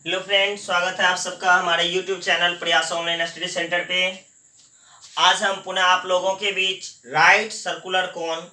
Hello friends, स्वागत है आप सबका हमारे यूट्यूब चैनल प्रयास ऑनलाइन स्टडी सेंटर पे। आज हम पुनः आप लोगों के बीच राइट सर्कुलर कोन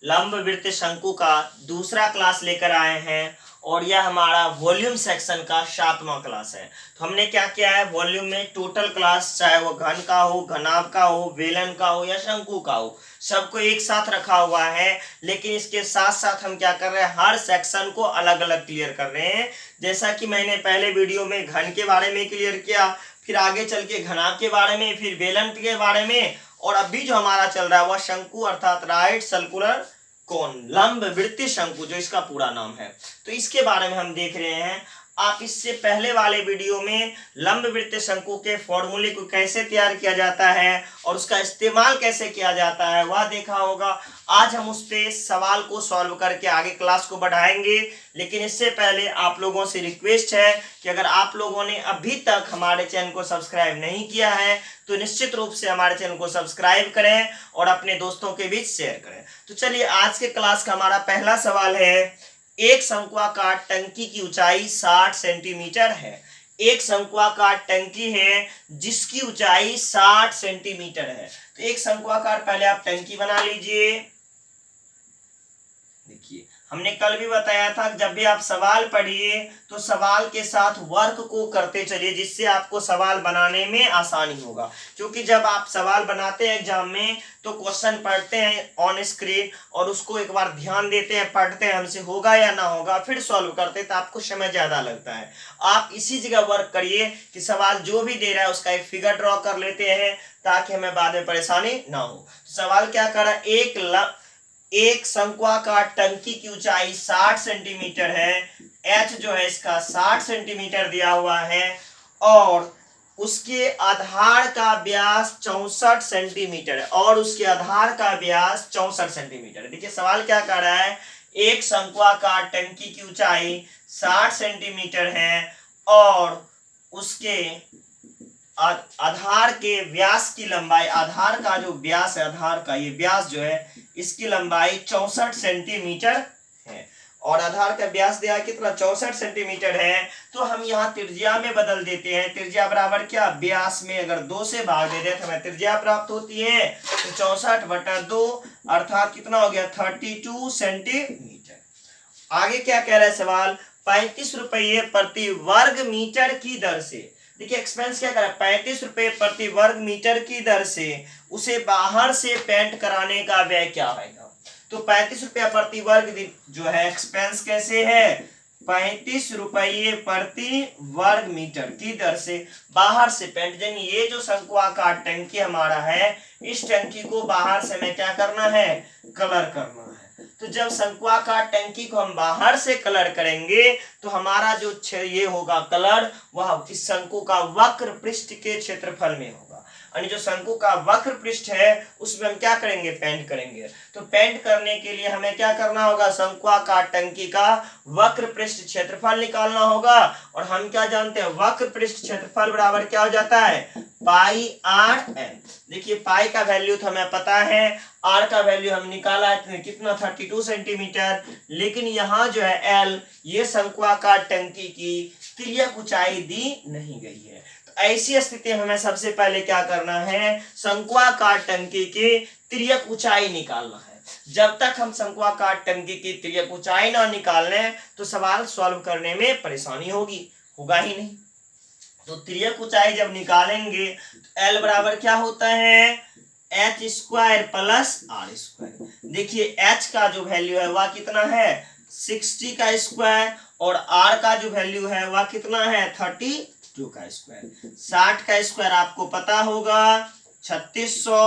लंब वृत्त शंकु का दूसरा क्लास लेकर आए हैं और यह हमारा वॉल्यूम सेक्शन का 7वां क्लास है। तो हमने क्या किया है, वॉल्यूम में टोटल क्लास, चाहे वो घन का हो, घनाभ का हो, बेलन का हो या शंकु का हो, सबको एक साथ रखा हुआ है। लेकिन इसके साथ साथ हम क्या कर रहे हैं, हर सेक्शन को अलग अलग क्लियर कर रहे हैं। जैसा कि मैंने पहले वीडियो में घन के बारे में क्लियर किया, फिर आगे चल के घनाभ के बारे में, फिर बेलन के बारे में, और अभी जो हमारा चल रहा है वह शंकु अर्थात राइट सर्कुलर कोन लंब वृत्तीय शंकु, जो इसका पूरा नाम है। तो इसके बारे में हम देख रहे हैं। आप इससे पहले वाले वीडियो में लंब वृत्तीय शंकु के फॉर्मूले को कैसे तैयार किया जाता है और उसका इस्तेमाल कैसे किया जाता है वह देखा होगा। आज हम उस पे सवाल को सॉल्व करके आगे क्लास को बढ़ाएंगे। लेकिन इससे पहले आप लोगों से रिक्वेस्ट है कि अगर आप लोगों ने अभी तक हमारे चैनल को सब्सक्राइब नहीं किया है तो निश्चित रूप से हमारे चैनल को सब्सक्राइब करें और अपने दोस्तों के बीच शेयर करें। तो चलिए, आज के क्लास का हमारा पहला सवाल है, एक शंक्वाकार टंकी की ऊंचाई 60 सेंटीमीटर है। एक शंक्वाकार टंकी है जिसकी ऊंचाई 60 सेंटीमीटर है। तो एक शंक्वाकार, पहले आप टंकी बना लीजिए। देखिए, हमने कल भी बताया था जब भी आप सवाल पढ़िए तो सवाल के साथ वर्क को करते चलिए, जिससे आपको सवाल बनाने में आसानी होगा। क्योंकि जब आप सवाल बनाते हैं एग्जाम में तो क्वेश्चन पढ़ते हैं ऑन स्क्रीन और उसको एक बार ध्यान देते हैं, पढ़ते हैं हमसे होगा या ना होगा, फिर सॉल्व करते हैं तो आपको समय ज्यादा लगता है। आप इसी जगह वर्क करिए कि सवाल जो भी दे रहा है उसका एक फिगर ड्रॉ कर लेते हैं ताकि हमें बाद में परेशानी ना हो। सवाल क्या कर रहा है, एक शंक्वाकार टंकी की ऊंचाई 60 सेंटीमीटर है। एच जो है इसका 60 सेंटीमीटर दिया हुआ है और उसके आधार का व्यास 64 सेंटीमीटर है और उसके आधार का व्यास 64 सेंटीमीटर है। देखिए सवाल क्या कर रहा है, एक शंक्वाकार टंकी की ऊंचाई 60 सेंटीमीटर है और उसके आधार के व्यास की लंबाई, आधार का जो व्यास है, आधार का ये व्यास जो है इसकी लंबाई 64 सेंटीमीटर है और आधार का व्यास दिया कितना, 64 सेंटीमीटर है। तो हम यहाँ त्रिज्या में बदल देते हैं। त्रिज्या बराबर क्या, व्यास में अगर 2 से भाग दे दें तो हमें त्रिज्या प्राप्त होती है। तो 64/2 अर्थात कितना हो गया, 32 सेंटीमीटर। आगे क्या कह रहा है सवाल, 35 रुपये प्रति वर्ग मीटर की दर से, देखिए एक्सपेंस क्या कर रहा है, 35 रुपये प्रति वर्ग मीटर की दर से उसे बाहर से पेंट कराने का व्यय क्या आएगा। तो 35 रुपया प्रति वर्ग जो है एक्सपेंस कैसे है, 35 रुपये प्रति वर्ग मीटर की दर से बाहर से पेंट, यानी ये जो शंक्वाकार टंकी हमारा है इस टंकी को बाहर से हमें क्या करना है, कलर करना है। तो जब शंक्वाकार टंकी को हम बाहर से कलर करेंगे तो हमारा जो ये होगा कलर, वह इस शंकु का वक्र पृष्ठ के क्षेत्रफल में होगा। यानी जो शंकु का वक्र पृष्ठ है उसमें हम क्या करेंगे, पेंट करेंगे। तो पेंट करने के लिए हमें क्या करना होगा, शंक्वाकार टंकी का वक्र पृष्ठ क्षेत्रफल निकालना होगा। और हम क्या जानते हैं, वक्र पृष्ठ क्षेत्रफल बराबर क्या हो जाता है, पाई आर एल। देखिए पाई का वैल्यू तो हमें पता है, आर का वैल्यू हम निकाला है कितना, 32 सेंटीमीटर। लेकिन यहाँ जो है एल, ये शंक्वाकार टंकी की तिर्यक ऊंचाई दी नहीं गई है। तो ऐसी स्थिति में हमें सबसे पहले क्या करना है, शंक्वाकार टंकी की तिर्यक ऊंचाई निकालना है। जब तक हम शंक्वाकार टंकी की तिर्यक ऊंचाई ना निकाल लें तो सवाल सॉल्व करने में परेशानी होगा ही नहीं। तो तिर्यक ऊंचाई जब निकालेंगे तो एल बराबर क्या होता है, H square plus R square. देखिए एच का जो वैल्यू है वह कितना है, 60 का स्क्वायर, और आर का जो वैल्यू है वह कितना है, 32 का स्क्वायर। 60 का स्क्वायर आपको पता होगा 3600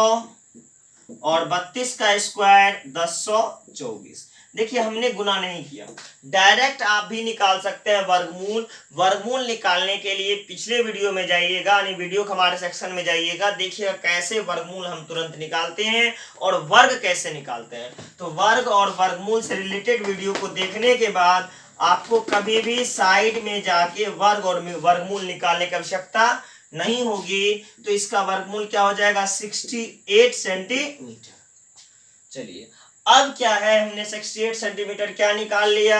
और 32 का स्क्वायर 1024। देखिए हमने गुना नहीं किया, डायरेक्ट आप भी निकाल सकते हैं वर्गमूल। वर्गमूल निकालने के लिए पिछले वीडियो में जाइएगा, यानी वीडियो के हमारे सेक्शन में जाइएगा, देखिएगा कैसे वर्गमूल हम तुरंत निकालते हैं और वर्ग कैसे निकालते हैं। तो वर्ग और वर्गमूल से रिलेटेड वीडियो को देखने के बाद आपको कभी भी साइड में जाके वर्ग और वर्गमूल निकालने की आवश्यकता नहीं होगी। तो इसका वर्गमूल क्या हो जाएगा, 68 सेंटीमीटर। चलिए अब क्या है, हमने 68 सेंटीमीटर क्या निकाल लिया,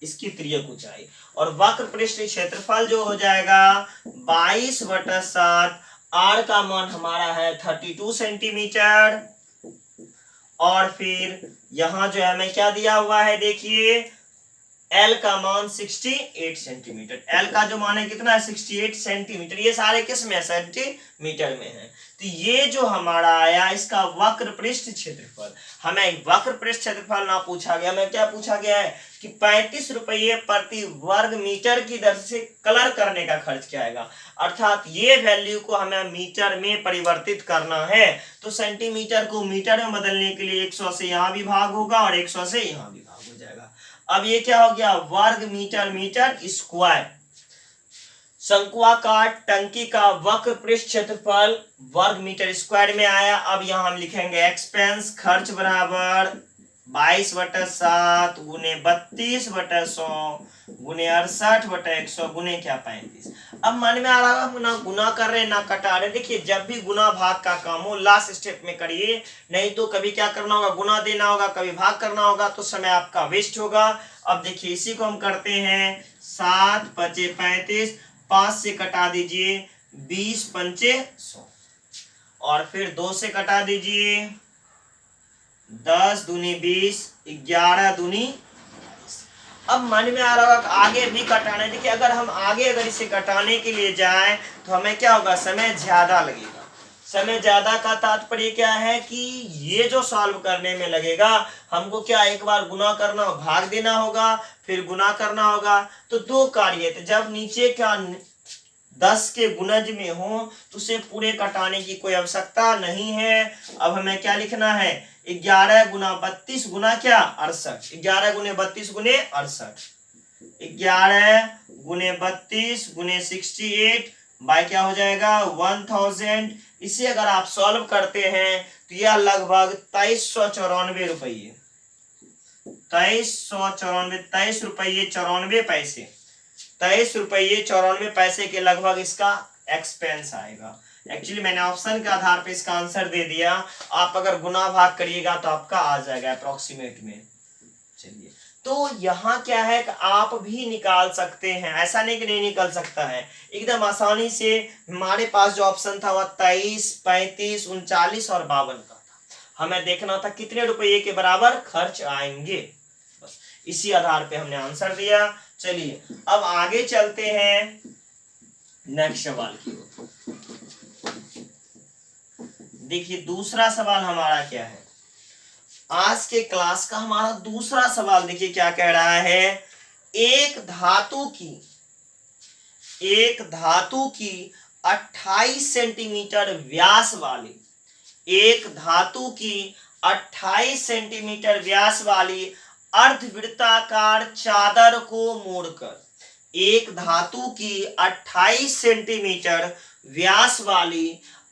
इसकी तिर्यक ऊंचाई। और वक्र पृष्ठ क्षेत्रफल जो हो जाएगा 22/7, आर का मान हमारा है 32 सेंटीमीटर। और फिर यहां जो है हमें क्या दिया हुआ है, देखिए एल का मान 68 सेंटीमीटर। एल का जो मान है कितना है, 68 सेंटीमीटर। ये सारे किस में सेंटीमीटर में है। तो ये जो हमारा आया इसका वक्र पृष्ठ क्षेत्रफल। हमें वक्र पृष्ठ क्षेत्रफल ना पूछा गया, हमें क्या पूछा गया है कि 35 रुपये प्रति वर्ग मीटर की दर से कलर करने का खर्च क्या आएगा। अर्थात ये वैल्यू को हमें मीटर में परिवर्तित करना है। तो सेंटीमीटर को मीटर में बदलने के लिए 100 से यहाँ भी भाग होगा और 100 से यहाँ भी भाग हो जाएगा। अब ये क्या हो गया, वर्ग मीटर मीटर स्क्वायर। शंक्वाकार टंकी का वक्र पृष्ठ क्षेत्रफल वर्ग मीटर स्क्वायर में आया। अब यहां हम लिखेंगे एक्सपेंस खर्च बराबर 22/7 गुने 32/100 गुने 68/100 गुने क्या 35। अब मन में आ रहा है ना गुना कर रहे ना कटा रहे। देखिए जब भी गुना भाग का काम हो लास्ट स्टेप में करिए, नहीं तो कभी क्या करना होगा, गुना देना होगा, कभी भाग करना होगा, तो समय आपका वेस्ट होगा। अब देखिए इसी को हम करते हैं 7 5 35, 5 से कटा दीजिए 20 पंचे 100 और फिर 2 से कटा दीजिए 10 दूनी 20, 11 दूनी। अब मन में आ रहा होगा आगे भी कटाना है। देखिए अगर हम आगे अगर इसे कटाने के लिए जाएं तो हमें क्या होगा, समय ज्यादा लगेगा। समय ज्यादा का तात्पर्य क्या है कि ये जो सॉल्व करने में लगेगा हमको क्या एक बार गुना करना, भाग देना होगा, फिर गुना करना होगा। तो दो कार्य थे, जब नीचे क्या 10 के गुणज में हो तो उसे पूरे कटाने की कोई आवश्यकता नहीं है। अब हमें क्या लिखना है, 11 गुना 32 गुना क्या 68, 11 गुने 32 गुने 68, 11 गुने 32 गुने 68 बाय क्या हो जाएगा 1000। इसे अगर आप सॉल्व करते हैं तो यह लगभग 2394 रुपये, 2394, 23 रुपये 94 पैसे, 23 रुपये 94 पैसे के लगभग इसका एक्सपेंस आएगा। एक्चुअली मैंने ऑप्शन के आधार पे इसका आंसर दे दिया, आप अगर गुना भाग करिएगा तो आपका आ जाएगा अप्रोक्सीमेट में। चलिए तो यहाँ क्या है कि आप भी निकाल सकते हैं, ऐसा नहीं कि नहीं निकल सकता है, एकदम आसानी से। हमारे पास जो ऑप्शन था वह 23, 35, 39 और 52 का था। हमें देखना था कितने रुपये के बराबर खर्च आएंगे, बस इसी आधार पे हमने आंसर दिया। चलिए अब आगे चलते हैं नेक्स्ट सवाल की ओर। देखिए दूसरा सवाल हमारा क्या है, आज के क्लास का हमारा दूसरा सवाल देखिए क्या कह रहा है। एक धातु की 28 सेंटीमीटर व्यास वाली, एक धातु की 28 सेंटीमीटर व्यास वाली अर्धवृत्ताकार चादर को मोड़कर, एक धातु की 28 सेंटीमीटर व्यास वाली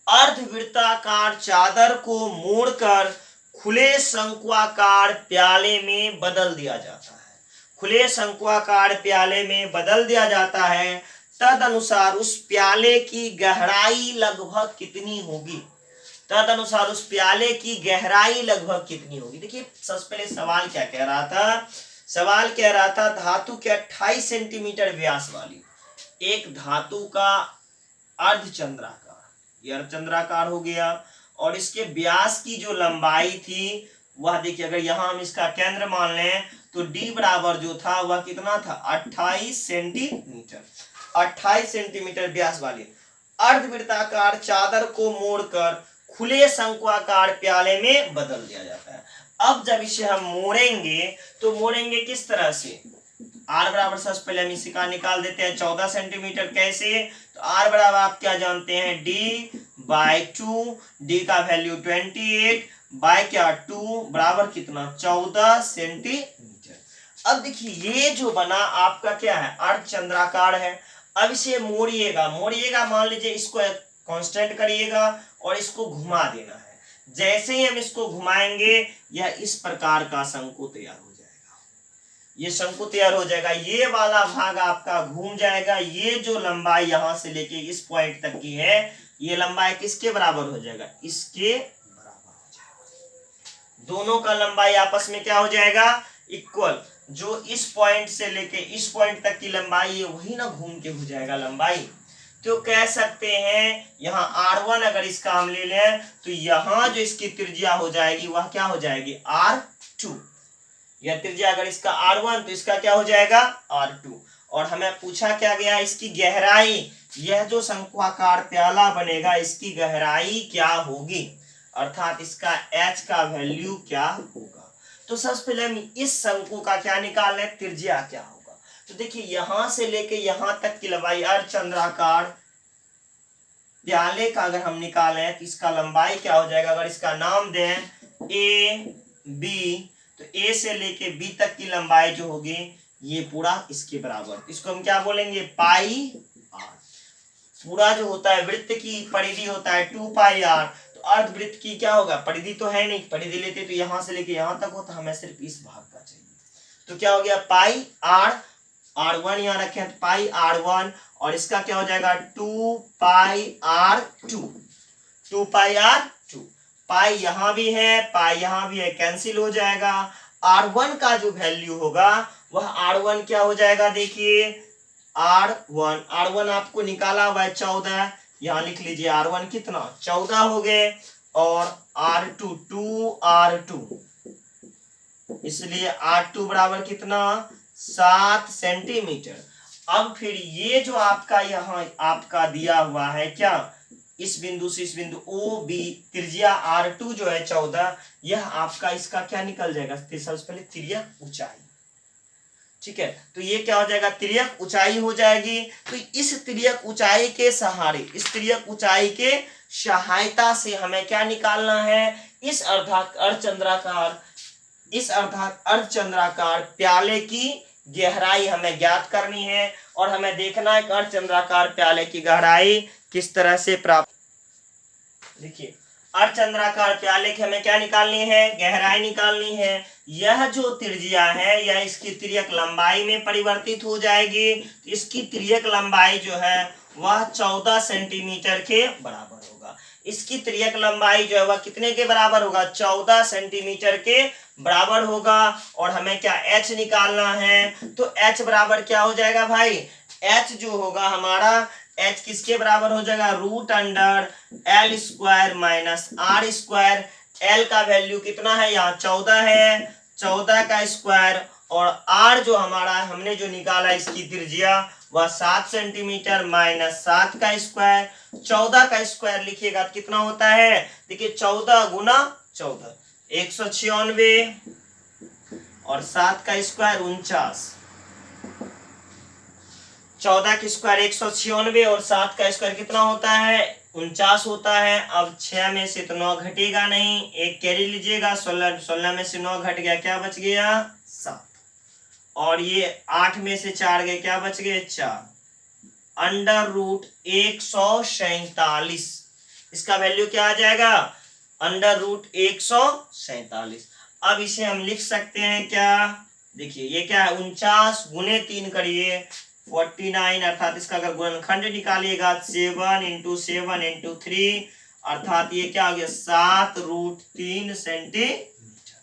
अर्धवृत्ताकार चादर को मोड़कर खुले शंक्वाकार प्याले में बदल दिया जाता है। खुले शंक्वाकार प्याले में बदल दिया जाता है। तदनुसार उस प्याले की गहराई लगभग कितनी होगी, तदनुसार उस प्याले की गहराई लगभग कितनी होगी। देखिए सबसे पहले सवाल क्या कह रहा था, सवाल कह रहा था धातु के 28 सेंटीमीटर व्यास वाली एक धातु का अर्धचंद्राकार, यह अर्धचंद्राकार हो गया, और इसके व्यास की जो लंबाई थी वह देखिए अगर यहां हम इसका केंद्र मान लें तो d बराबर जो था वह कितना था 28 सेंटीमीटर। 28 सेंटीमीटर व्यास वाली अर्धवृत्ताकार चादर को मोड़कर खुले शंक्वाकार प्याले में बदल दिया जाता है। अब जब इसे हम मोड़ेंगे तो मोड़ेंगे किस तरह से, r बराबर सबसे पहले हम इसी का निकाल देते हैं 14 सेंटीमीटर। कैसे, तो r बराबर आप क्या जानते हैं d/2, d का वैल्यू 28 बाय क्या 2 बराबर कितना 14 सेंटीमीटर। अब देखिए ये जो बना आपका क्या है अर्धचंद्राकार है। अब इसे मोड़िएगा, मोड़िएगा मान लीजिए इसको कांस्टेंट करिएगा और इसको घुमा देना है। जैसे ही हम इसको घुमाएंगे यह इस प्रकार का शंकु तैयार हो जाएगा, ये शंकु तैयार हो जाएगा। ये वाला भाग आपका घूम जाएगा। ये जो लंबाई यहां से लेके इस पॉइंट तक की है ये लंबाई किसके बराबर हो जाएगा, इसके बराबर हो जाएगा। दोनों का लंबाई आपस में क्या हो जाएगा इक्वल। जो इस पॉइंट से लेके इस पॉइंट तक की लंबाई है वही ना घूम के हो जाएगा लंबाई। तो कह सकते हैं यहाँ R1 अगर इसका हम ले लें तो यहाँ जो इसकी त्रिज्या हो जाएगी वह क्या हो जाएगी R2। यह त्रिज्या अगर इसका R1 तो इसका क्या हो जाएगा R2। और हमें पूछा क्या गया इसकी गहराई, यह जो शंक्वाकार प्याला बनेगा इसकी गहराई क्या होगी, अर्थात इसका H का वैल्यू क्या होगा। तो सबसे पहले हम इस शंकु का क्या निकाल लें, त्रिज्या क्या होगा। तो देखिए यहां से लेके यहां तक की लंबाई अर्धचंद्राकार प्याले का अगर हम निकालें तो इसका लंबाई क्या हो जाएगा, अगर इसका नाम दें ए बी तो ए से लेके बी तक की लंबाई जो होगी ये पूरा इसके बराबर, इसको हम क्या बोलेंगे पाई आर। पूरा जो होता है वृत्त की परिधि होता है 2 पाई आर, तो अर्धवृत्त की क्या होगा, परिधि तो है नहीं, परिधि लेते तो यहां से लेके यहां तक होता, हमें सिर्फ इस भाग का चाहिए। तो क्या हो गया पाई आर, R1 यहाँ रखे हैं तो पाई R1 और इसका क्या हो जाएगा 2 पाई R2, 2 पाई R2। पाई यहां भी है पाई यहां भी है, कैंसिल हो जाएगा। R1 का जो वैल्यू होगा वह R1 क्या हो जाएगा, देखिए R1 आपको निकाला हुआ है 14, यहां लिख लीजिए R1 कितना 14 हो गए और R2 2R2, इसलिए R2 बराबर कितना 7 सेंटीमीटर। अब फिर ये जो आपका यहाँ आपका दिया हुआ है क्या, इस बिंदु से इस बिंदु ओ बी त्रिज्या R2 जो है 14, यह आपका इसका क्या निकल जाएगा, सबसे पहले तिर्यक ऊंचाई, ठीक है। तो ये क्या हो जाएगा तिर्यक ऊंचाई हो जाएगी। तो इस तिर्यक ऊंचाई के सहारे, इस तिर्यक ऊंचाई के सहायता से हमें क्या निकालना है, इस अर्धचंद्राकार प्याले की गहराई हमें ज्ञात करनी है और हमें देखना है कि अर्धचंद्राकार प्याले की गहराई किस तरह से प्राप्त। देखिए अर्धचंद्राकार प्याले की हमें क्या निकालनी है, गहराई निकालनी है। यह जो त्रिज्या है यह इसकी तिर्यक लंबाई में परिवर्तित हो जाएगी। इसकी तिर्यक लंबाई जो है वह 14 सेंटीमीटर के बराबर होगा। इसकी तिर्यक लंबाई जो है वह कितने के बराबर होगा, 14 सेंटीमीटर के बराबर होगा। और हमें क्या H निकालना है, तो H बराबर क्या हो जाएगा भाई, H जो होगा हमारा H किसके बराबर हो जाएगा, √under L² minus R²। L का वैल्यू कितना है, यहाँ 14 है, 14 का स्क्वायर और R जो हमारा हमने जो निकाला इसकी त्रिज्या वह 7 सेंटीमीटर माइनस 7 का स्क्वायर। 14 का स्क्वायर लिखिएगा तो कितना होता है, देखिए 14 गुना 14 196 और 7 का स्क्वायर 49। 14 का स्क्वायर 196 और 7 का स्क्वायर कितना होता है 49 होता है। अब 6 में से तो 9 घटेगा नहीं, एक कैरी लीजिएगा, 16 में से 9 घट गया, क्या बच गया 7। और ये 8 में से 4 गए, क्या बच गए 4, √147। इसका वैल्यू क्या आ जाएगा, √147। अब इसे हम लिख सकते हैं क्या, देखिए ये क्या है 49 गुने 3 करिए 49, अर्थात इसका अगर गुणनखंड निकालिएगा 7 × 7 × 3 अर्थात ये क्या हो गया 7√3 सेंटीमीटर।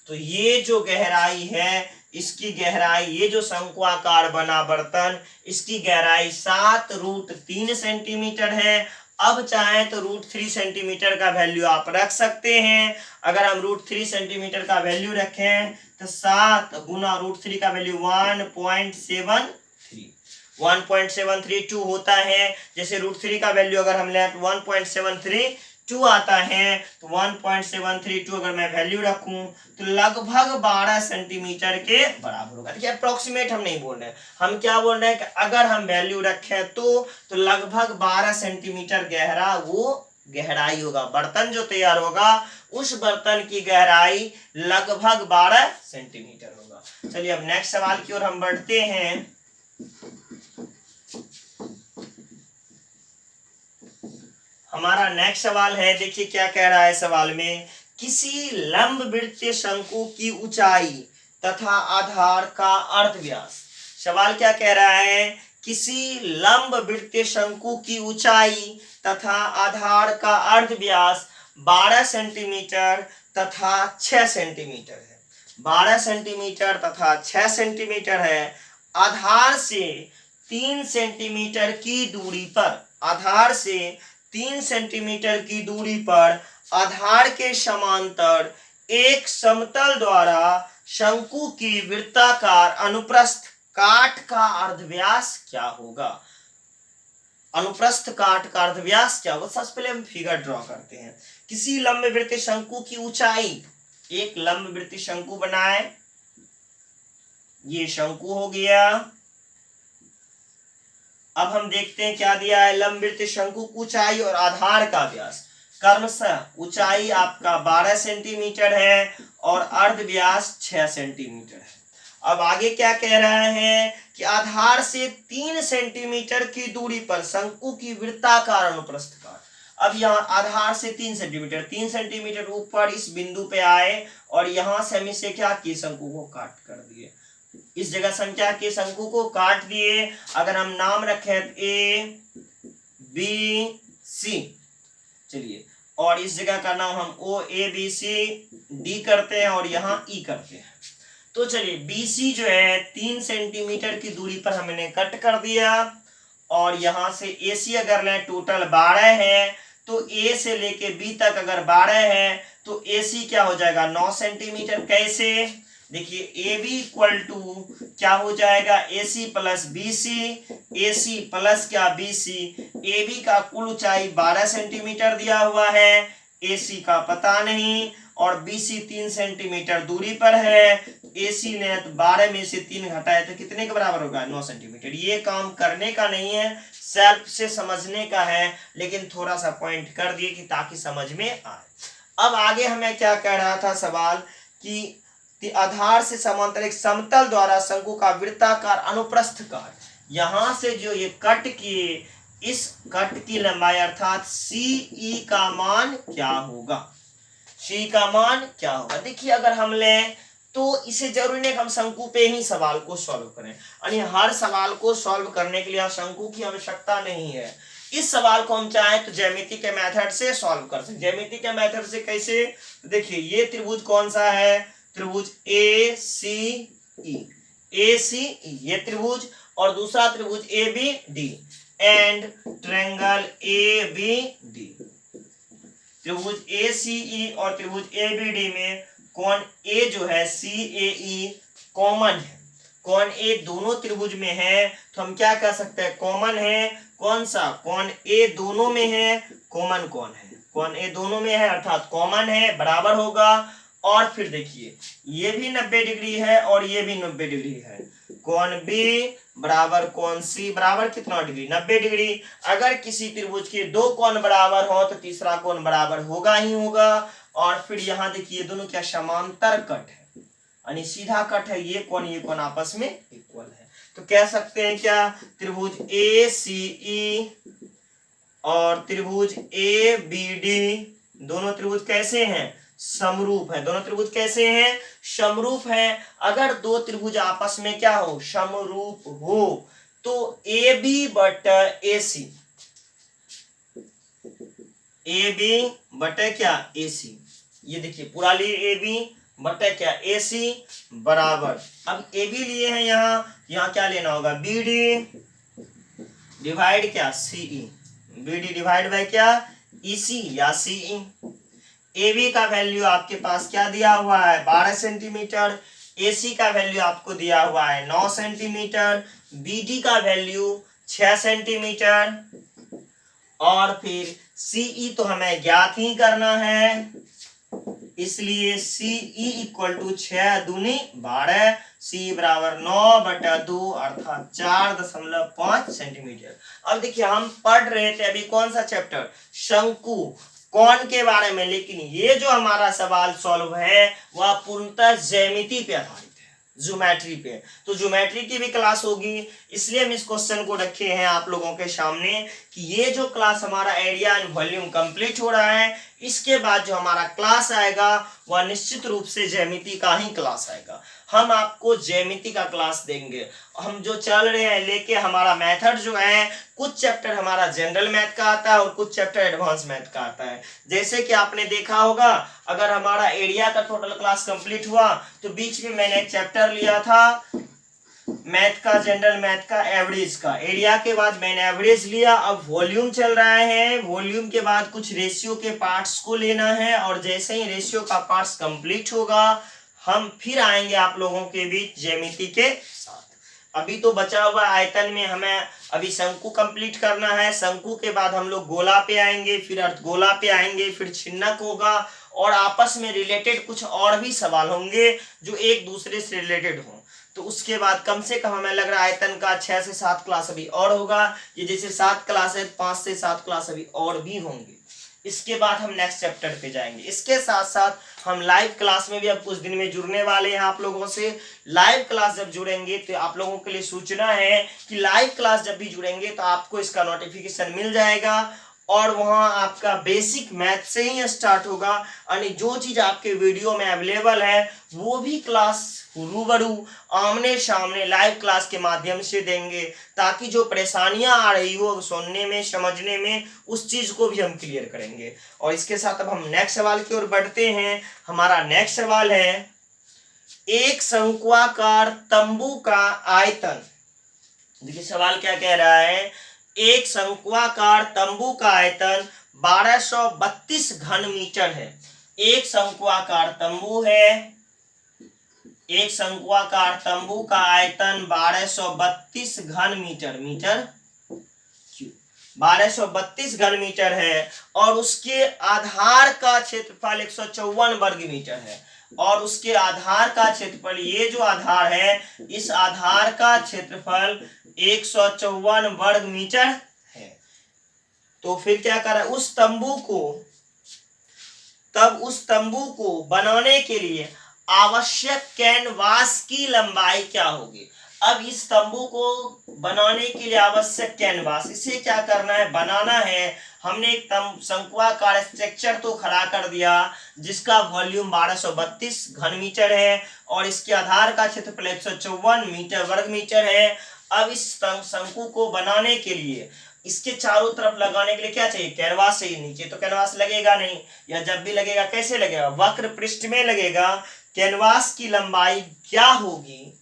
तो ये जो गहराई है इसकी गहराई, ये जो शंक्वाकार बना बर्तन इसकी गहराई 7√3 सेंटीमीटर है। अब चाहे तो √3 सेंटीमीटर का वैल्यू आप रख सकते हैं। अगर हम √3 सेंटीमीटर का वैल्यू रखें तो 7 गुना √3 का वैल्यू 1.732 होता है। जैसे √3 का वैल्यू अगर हम लें तो 1.732 आता है, तो 1.732 अगर मैं वैल्यू रखूं तो लगभग 12 सेंटीमीटर के बराबर होगा। देखिए अप्रोक्सीमेट हम नहीं बोल रहे हैं, हम क्या बोल रहे हैं कि अगर हम वैल्यू रखें तो लगभग 12 सेंटीमीटर गहरा वो गहराई होगा। बर्तन जो तैयार होगा उस बर्तन की गहराई लगभग 12 सेंटीमीटर होगा। चलिए अब नेक्स्ट सवाल की ओर हम बढ़ते हैं। हमारा नेक्स्ट सवाल है, देखिए क्या कह रहा है सवाल में, किसी लंबवृत्तीय शंकु की ऊंचाई तथा आधार का अर्धव्यास। सवाल क्या कह रहा है, किसी लंबवृत्तीय शंकु की ऊंचाई तथा आधार का अर्धव्यास 12 सेंटीमीटर तथा 6 सेंटीमीटर है। 12 सेंटीमीटर तथा 6 सेंटीमीटर है। आधार से 3 सेंटीमीटर की दूरी पर, आधार से 3 सेंटीमीटर की दूरी पर आधार के समांतर एक समतल द्वारा शंकु की वृत्ताकार अनुप्रस्थ काट का अर्धव्यास क्या होगा? अनुप्रस्थ काट का अर्धव्यास क्या होगा? सबसे पहले हम फिगर ड्रॉ करते हैं। किसी लंबवृत्तीय शंकु की ऊंचाई, एक लंबवृत्तीय शंकु बनाए, ये शंकु हो गया। अब हम देखते हैं क्या दिया है। लंबवृत्तीय शंकु की ऊंचाई और आधार का व्यास, क्रमशः ऊंचाई आपका 12 सेंटीमीटर है और अर्ध व्यास 6 सेंटीमीटर है। अब आगे क्या कह रहा है कि आधार से 3 सेंटीमीटर की दूरी पर शंकु की वृत्ताकार अनुप्रस्थ काट। अब यहाँ आधार से 3 सेंटीमीटर, 3 सेंटीमीटर ऊपर इस बिंदु पे आए और यहां से हम इसे क्या किए, शंकु को काट कर दिए। इस जगह संख्या के शंकु को काट दिए। अगर हम नाम रखें ए बी सी, चलिए, और इस जगह का नाम हम ओ ए बी सी डी करते हैं और यहाँ ई करते हैं। तो चलिए BC जो है 3 सेंटीमीटर की दूरी पर हमने कट कर दिया और यहां से AC अगर लें टोटल 12 है, तो A से लेके B तक अगर 12 है तो AC क्या हो जाएगा 9 सेंटीमीटर। कैसे? देखिए AB इक्वल टू क्या हो जाएगा AC plus BC, AC plus क्या BC। AB का कुल ऊंचाई 12 सेंटीमीटर दिया हुआ है, AC का पता नहीं, और BC 3 सेंटीमीटर दूरी पर है। AC ने 12 में से 3 घटाए तो कितने के बराबर होगा 9 सेंटीमीटर। ये काम करने का नहीं है, सेल्फ से समझने का है, लेकिन थोड़ा सा पॉइंट कर दिए कि ताकि समझ में आए। अब आगे हमें क्या कह रहा था सवाल कि आधार से समांतर एक समतल द्वारा शंकु का वृत्ताकार अनुप्रस्थ काट, यहां से जो ये कट किए, इस कट की लंबाई अर्थात CE का मान क्या होगा, C का मान क्या होगा। देखिए अगर हम लें तो इसे जरूरी नहीं कि हम शंकु पे ही सवाल को सॉल्व करें, यानी हर सवाल को सॉल्व करने के लिए शंकु की आवश्यकता नहीं है। इस सवाल को हम चाहें तो ज्यामिति के मेथड से सॉल्व कर सकते। ज्यामिति के मेथड से कैसे? देखिए ये त्रिभुज कौन सा है, त्रिभुज ACE, ACE ये त्रिभुज, और दूसरा त्रिभुज ABD एंड ट्रायंगल ABD। त्रिभुज ACE और त्रिभुज ABD में कोण A जो है CAE कॉमन है। कोण A दोनों त्रिभुज में है तो हम क्या कह सकते हैं, कॉमन है। कौन सा? कोण A दोनों में है, कॉमन कोण है। कोण A दोनों में है अर्थात कॉमन है, बराबर होगा। और फिर देखिए ये भी 90 डिग्री है और ये भी 90 डिग्री है। कोण B बराबर कोण C बराबर कितना डिग्री, 90 डिग्री। अगर किसी त्रिभुज के दो कोण बराबर हो तो तीसरा कोण बराबर होगा ही होगा। और फिर यहाँ देखिए दोनों क्या समांतर कट है, यानी सीधा कट है। ये कोण आपस में इक्वल है, तो कह सकते हैं क्या, त्रिभुज ACE और त्रिभुज ABD दोनों त्रिभुज कैसे हैं, समरूप है। दोनों त्रिभुज कैसे हैं, समरूप हैं। अगर दो त्रिभुज आपस में क्या हो, समरूप हो, तो AB बटा AC, AB बटे क्या AC, ये देखिए पूरा लिए AB बटे क्या AC बराबर, अब AB लिए हैं यहाँ क्या लेना होगा BD डिवाइड क्या CE, BD डिवाइड बाय क्या EC या CE। AB का वैल्यू आपके पास क्या दिया हुआ है 12 सेंटीमीटर, AC का वैल्यू आपको दिया हुआ है 9 सेंटीमीटर, BD का वैल्यू 6 सेंटीमीटर, और फिर CE तो हमें ज्ञात ही करना है, इसलिए CE इक्वल टू 6 दूनी 12, C बराबर 9/2 अर्थात 4.5 सेंटीमीटर। अब देखिए हम पढ़ रहे थे अभी कौन सा चैप्टर, शंकु कोण के बारे में, लेकिन ये जो हमारा सवाल सॉल्व है वह पूर्णतः ज्यामिति पे आधारित है, ज्योमेट्री पे। तो ज्योमेट्री की भी क्लास होगी, इसलिए हम इस क्वेश्चन को रखे हैं आप लोगों के सामने कि ये जो क्लास हमारा एरिया एंड वॉल्यूम कंप्लीट हो रहा है, इसके बाद जो हमारा क्लास आएगा वह निश्चित रूप से ज्यामिति का ही क्लास आएगा। हम आपको ज्यामिति का क्लास देंगे। हम जो चल रहे हैं लेके हमारा मेथड जो है, कुछ चैप्टर हमारा जनरल मैथ का आता है और कुछ चैप्टर एडवांस मैथ का आता है। जैसे कि आपने देखा होगा, अगर हमारा एरिया का टोटल क्लास कंप्लीट हुआ तो बीच में मैंने एक चैप्टर लिया था मैथ का, जनरल मैथ का, एवरेज का। एरिया के बाद मैंने एवरेज लिया, अब वॉल्यूम चल रहा है। वॉल्यूम के बाद कुछ रेशियो के पार्ट्स को लेना है, और जैसे ही रेशियो का पार्ट्स कंप्लीट होगा हम फिर आएंगे आप लोगों के बीच ज्यामिति के साथ। अभी तो बचा हुआ आयतन में हमें अभी शंकु कंप्लीट करना है। शंकु के बाद हम लोग गोला पे आएंगे, फिर अर्धगोला पे आएंगे, फिर छिन्नक होगा, और आपस में रिलेटेड कुछ और भी सवाल होंगे जो एक दूसरे से रिलेटेड हों। तो उसके बाद कम से कम हमें लग रहा है आयतन का 6 से 7 क्लास अभी और होगा। ये जैसे 7 क्लास है, 5 से 7 क्लास अभी और भी होंगे। इसके बाद हम नेक्स्ट चैप्टर पे जाएंगे। इसके साथ साथ हम लाइव क्लास में भी अब कुछ दिन में जुड़ने वाले हैं आप लोगों से। लाइव क्लास जब जुड़ेंगे तो आप लोगों के लिए सूचना है कि लाइव क्लास जब भी जुड़ेंगे तो आपको इसका नोटिफिकेशन मिल जाएगा, और वहां आपका बेसिक मैथ से ही स्टार्ट होगा। यानी जो चीज आपके वीडियो में अवेलेबल है वो भी क्लास रूबरू आमने सामने लाइव क्लास के माध्यम से देंगे, ताकि जो परेशानियां आ रही हो सुनने में, समझने में, उस चीज को भी हम क्लियर करेंगे। और इसके साथ अब हम नेक्स्ट सवाल की ओर बढ़ते हैं। हमारा नेक्स्ट सवाल है, एक शंक्वाकार तंबू का आयतन। देखिए सवाल क्या कह रहा है, एक शंक्वाकार तंबू का आयतन 1232 घन मीटर है। एक शंक्वाकार तंबू है, एक शंक्वाकार तंबू का आयतन 1232 घन मीटर, मीटर क्यूब, 1232 घन मीटर है, और उसके आधार का क्षेत्रफल 154 वर्ग मीटर है। और उसके आधार का क्षेत्रफल, ये जो आधार है इस आधार का क्षेत्रफल 154 वर्ग मीटर है। तो फिर क्या करा, उस तंबू को बनाने के लिए आवश्यक कैनवास की लंबाई क्या होगी। अब इस तंबू को बनाने के लिए आवश्यक कैनवास, इसे क्या करना है, बनाना है। हमने एक शंक्वाकार स्ट्रक्चर तो खड़ा कर दिया जिसका वॉल्यूम 1232 घन मीटर है, और इसके आधार का क्षेत्रफल 154 मीटर वर्ग मीटर है। अब इस शंकु को बनाने के लिए इसके चारों तरफ लगाने के लिए क्या चाहिए, कैनवास चाहिए। नीचे तो कैनवास लगेगा नहीं, या जब भी लगेगा कैसे लगेगा, वक्र पृष्ठ में लगेगा। कैनवास की लंबाई क्या होगी,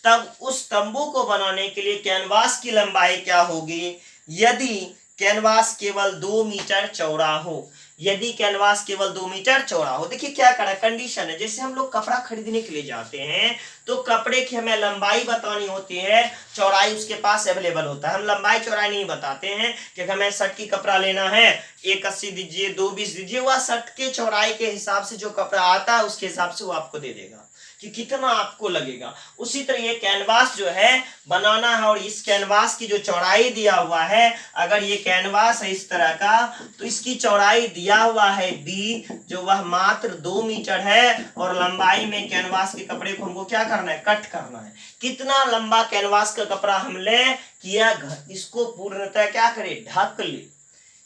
तब उस तंबू को बनाने के लिए कैनवास की लंबाई क्या होगी, यदि कैनवास केवल 2 मीटर चौड़ा हो। यदि कैनवास केवल 2 मीटर चौड़ा हो। देखिए क्या करा, कंडीशन है, जैसे हम लोग कपड़ा खरीदने के लिए जाते हैं तो कपड़े की हमें लंबाई बतानी होती है, चौड़ाई उसके पास अवेलेबल होता है। हम लंबाई चौड़ाई नहीं बताते हैं कि हमें शर्ट की कपड़ा लेना है, 180 दीजिए, 220 दीजिए। वह शर्ट के चौड़ाई के हिसाब से जो कपड़ा आता है उसके हिसाब से वो आपको दे देगा कि कितना आपको लगेगा। उसी तरह ये कैनवास जो है बनाना है, और इस कैनवास की जो चौड़ाई दिया हुआ है, अगर ये कैनवास है इस तरह का, तो इसकी चौड़ाई दिया हुआ है बी, जो वह मात्र 2 मीटर है, और लंबाई में कैनवास के कपड़े को हमको क्या करना है, कट करना है। कितना लंबा कैनवास का कपड़ा हम ले किया, इसको पूर्णतः क्या करे, ढक ले।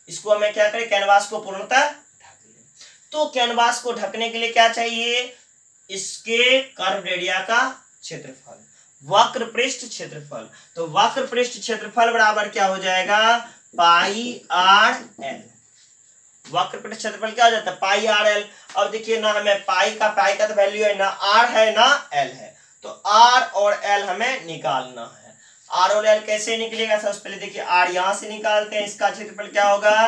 इसको हमें क्या करें, कैनवास को पूर्णतः ढक ले। तो कैनवास को ढकने के लिए क्या चाहिए, इसके कर्व एरिया का क्षेत्रफल, वक्र पृष्ठ क्षेत्रफल। तो वक्र पृष्ठ क्षेत्रफल बराबर क्या हो जाएगा, पाई आर एल। वक्र पृष्ठ क्षेत्रफल क्या हो जाता है, पाई आर एल। अब देखिए ना, हमें पाई का तो वैल्यू है ना, आर है ना एल है, तो आर और एल हमें निकालना है। आर और एल कैसे निकलेगा, सबसे पहले देखिए आर यहां से निकालते हैं। इसका क्षेत्रफल क्या होगा,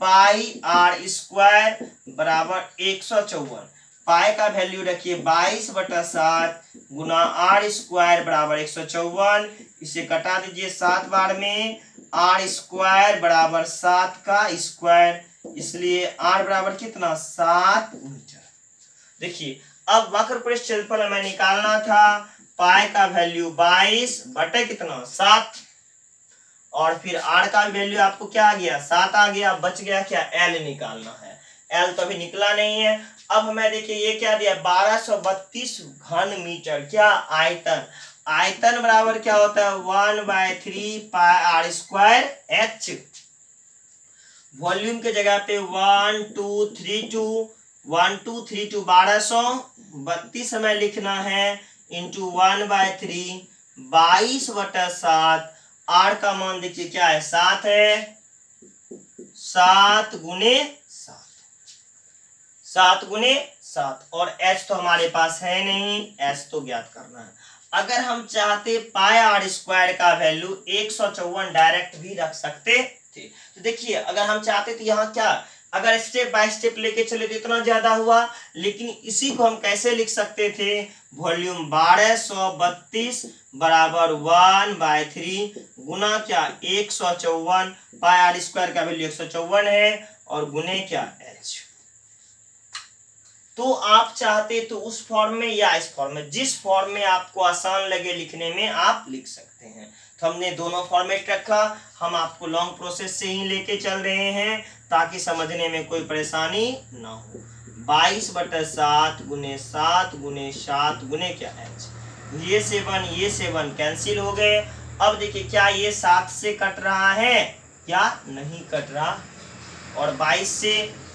पाई आर स्क्वायर बराबर 154। पाई का वैल्यू रखिए 22/7 गुना आर स्क्वायर बराबर 154। इसे कटा दीजिए 7 बार में, आर स्क्वायर बराबर 7 का स्क्वायर, इसलिए आर बराबर कितना, 7 मीटर। देखिए अब वक्र पृष्ठ क्षेत्रफल हमें निकालना था, पाई का वैल्यू 22 बटे कितना, 7, और फिर आर का वैल्यू आपको क्या आ गया, 7 आ गया। बच गया क्या, एल निकालना है। एल तो अभी निकला नहीं है। अब हमें देखिए ये क्या दिया, 1232 घन मीटर, क्या आयतन। आयतन बराबर क्या होता है, 1/3 पाई आर स्क्वायर एच। वॉल्यूम के जगह पे 1232 1232 1232 हमें लिखना है, इंटू 1/3 22/7। आर का मान देखिए क्या है 7 है, 7 गुने 7 और एच तो हमारे पास है नहीं, एच तो ज्ञात करना है। अगर हम चाहते पाई आर स्क्वायर का वैल्यू 154 डायरेक्ट भी रख सकते थे। तो देखिए अगर हम चाहते तो यहाँ क्या, अगर स्टेप बाय स्टेप लेके चले तो इतना ज्यादा हुआ, लेकिन इसी को हम कैसे लिख सकते थे, वॉल्यूम 1232 बराबर 1/3 गुना क्या 154, पाई आर स्क्वायर का वैल्यू 154 है और गुने क्या एच। तो आप चाहते तो उस फॉर्म में या इस फॉर्म में, जिस फॉर्म में आपको आसान लगे लिखने में आप लिख सकते हैं। तो हमने दोनों फॉर्मेट रखा, हम आपको लॉन्ग प्रोसेस से ही लेके चल रहे हैं ताकि समझने में कोई परेशानी ना हो। 22/7 गुने 7 गुने 7 गुने क्या एच, ये 7 कैंसिल हो गए। अब देखिए क्या ये 7 से कट रहा है या नहीं कट रहा, और 22 से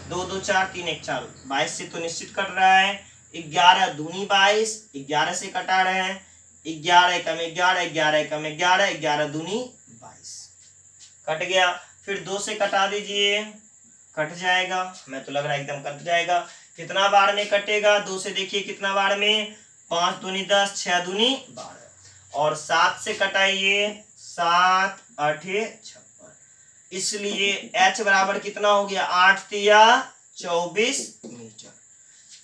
2 2 4 3 1 4, 22 से तो निश्चित कट रहा है। 11 दूनी 22, 11 से कटा रहे हैं, 11 कम 11, 11 कम 11, 11 दूनी 22 कट गया। फिर 2 से कटा दीजिए, कट जाएगा, हमें तो लग रहा है एकदम कट जाएगा। कितना बार में कटेगा, 2 से देखिए कितना बार में, 5 दूनी 10, 6 दूनी 12, और 7 से कटाइए, 7 8 56, इसलिए H बराबर कितना हो गया, 8 तिया 24 मीटर।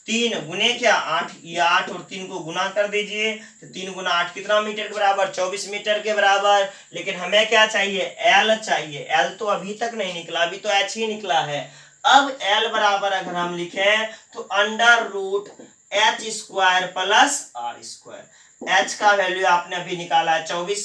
3 गुने क्या 8, ये 8 और 3 को गुना कर दीजिए, तो 3 गुना 8 कितना मीटर के बराबर, 24 मीटर के बराबर। लेकिन हमें क्या चाहिए, L चाहिए। L तो अभी तक नहीं निकला, अभी तो H ही निकला है। अब L बराबर अगर हम लिखे तो under root H square plus R square. H का वैल्यू आपने अभी निकाला है 24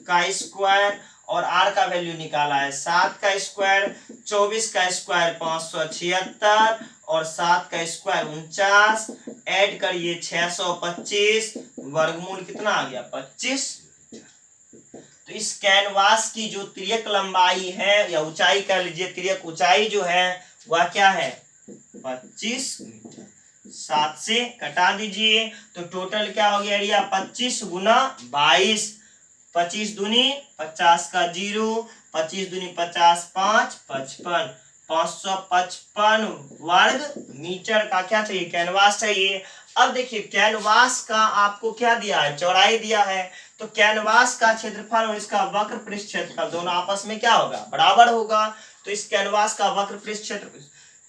का स्क्वायर, और R का वैल्यू निकाला है 7 का स्क्वायर। 24 का स्क्वायर 576 और 7 का स्क्वायर 49, ऐड करिए 625, वर्गमूल कितना आ गया 25। तो इस कैनवास की जो तिर्यक लंबाई है या ऊंचाई कह लीजिए, तिर्यक ऊंचाई जो है वह क्या है 25 मीटर। 7 से कटा दीजिए तो टोटल क्या हो गया एरिया, 25 गुना 22, 25 दूनी 50 का 0, 25 दूनी 50, 5 55, 555 वर्ग मीटर का क्या चाहिए, कैनवास चाहिए। अब देखिए कैनवास का आपको क्या दिया है, चौड़ाई दिया है, तो कैनवास का क्षेत्रफल और इसका वक्र पृष्ठ क्षेत्रफल दोनों आपस में क्या होगा, बराबर होगा। तो इस कैनवास का वक्र पृष्ठ क्षेत्रफल,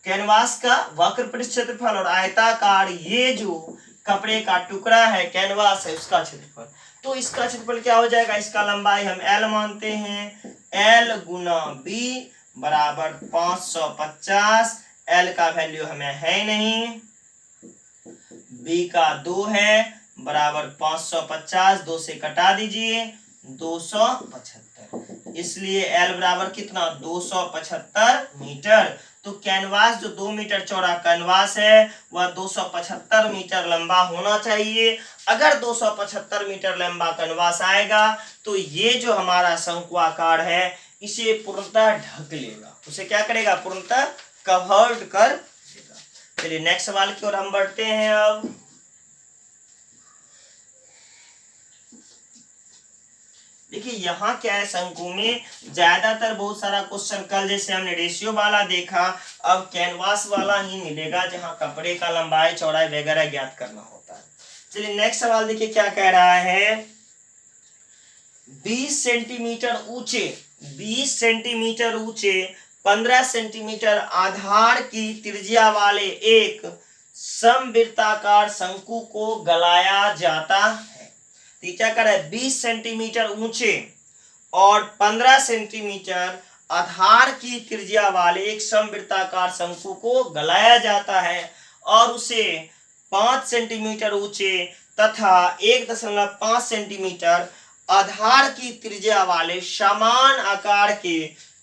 कैनवास का वक्र पृष्ठ क्षेत्रफल और आयताकार ये जो कपड़े का टुकड़ा है कैनवास है उसका क्षेत्रफल, तो इसका क्षेत्रफल क्या हो जाएगा, इसका लंबाई हम L मानते हैं, L गुना B बराबर 550। L का वैल्यू हमें है नहीं, B का 2 है बराबर 550, 2 से कटा दीजिए 275, इसलिए L बराबर कितना 275 मीटर। तो कैनवास जो 2 मीटर चौड़ा कैनवास है वह 275 मीटर लंबा होना चाहिए। अगर 275 मीटर लंबा कैनवास आएगा तो ये जो हमारा शंकुआकार है इसे पूर्णतः ढक लेगा, उसे क्या करेगा, पूर्णतः कवर्ड कर देगा। चलिए नेक्स्ट सवाल की ओर हम बढ़ते हैं। अब देखिए यहाँ क्या है, शंकु में ज्यादातर बहुत सारा क्वेश्चन कल जैसे हमने रेशियो वाला देखा, अब कैनवास वाला ही मिलेगा जहाँ कपड़े का लंबाई चौड़ाई वगैरह ज्ञात करना होता है। चलिए नेक्स्ट सवाल देखिए क्या कह रहा है, 20 सेंटीमीटर ऊंचे 20 सेंटीमीटर ऊंचे 15 सेंटीमीटर आधार की त्रिज्या वाले एक समवृत्ताकार शंकु को गलाया जाता है। तो क्या कर रहा है, 20 सेंटीमीटर ऊंचे और 15 सेंटीमीटर आधार की त्रिज्या वाले एक समवृत्ताकार शंकु को गलाया जाता है, और उसे 5 सेंटीमीटर ऊंचे तथा 1.5 सेंटीमीटर आधार की त्रिज्या वाले समान आकार के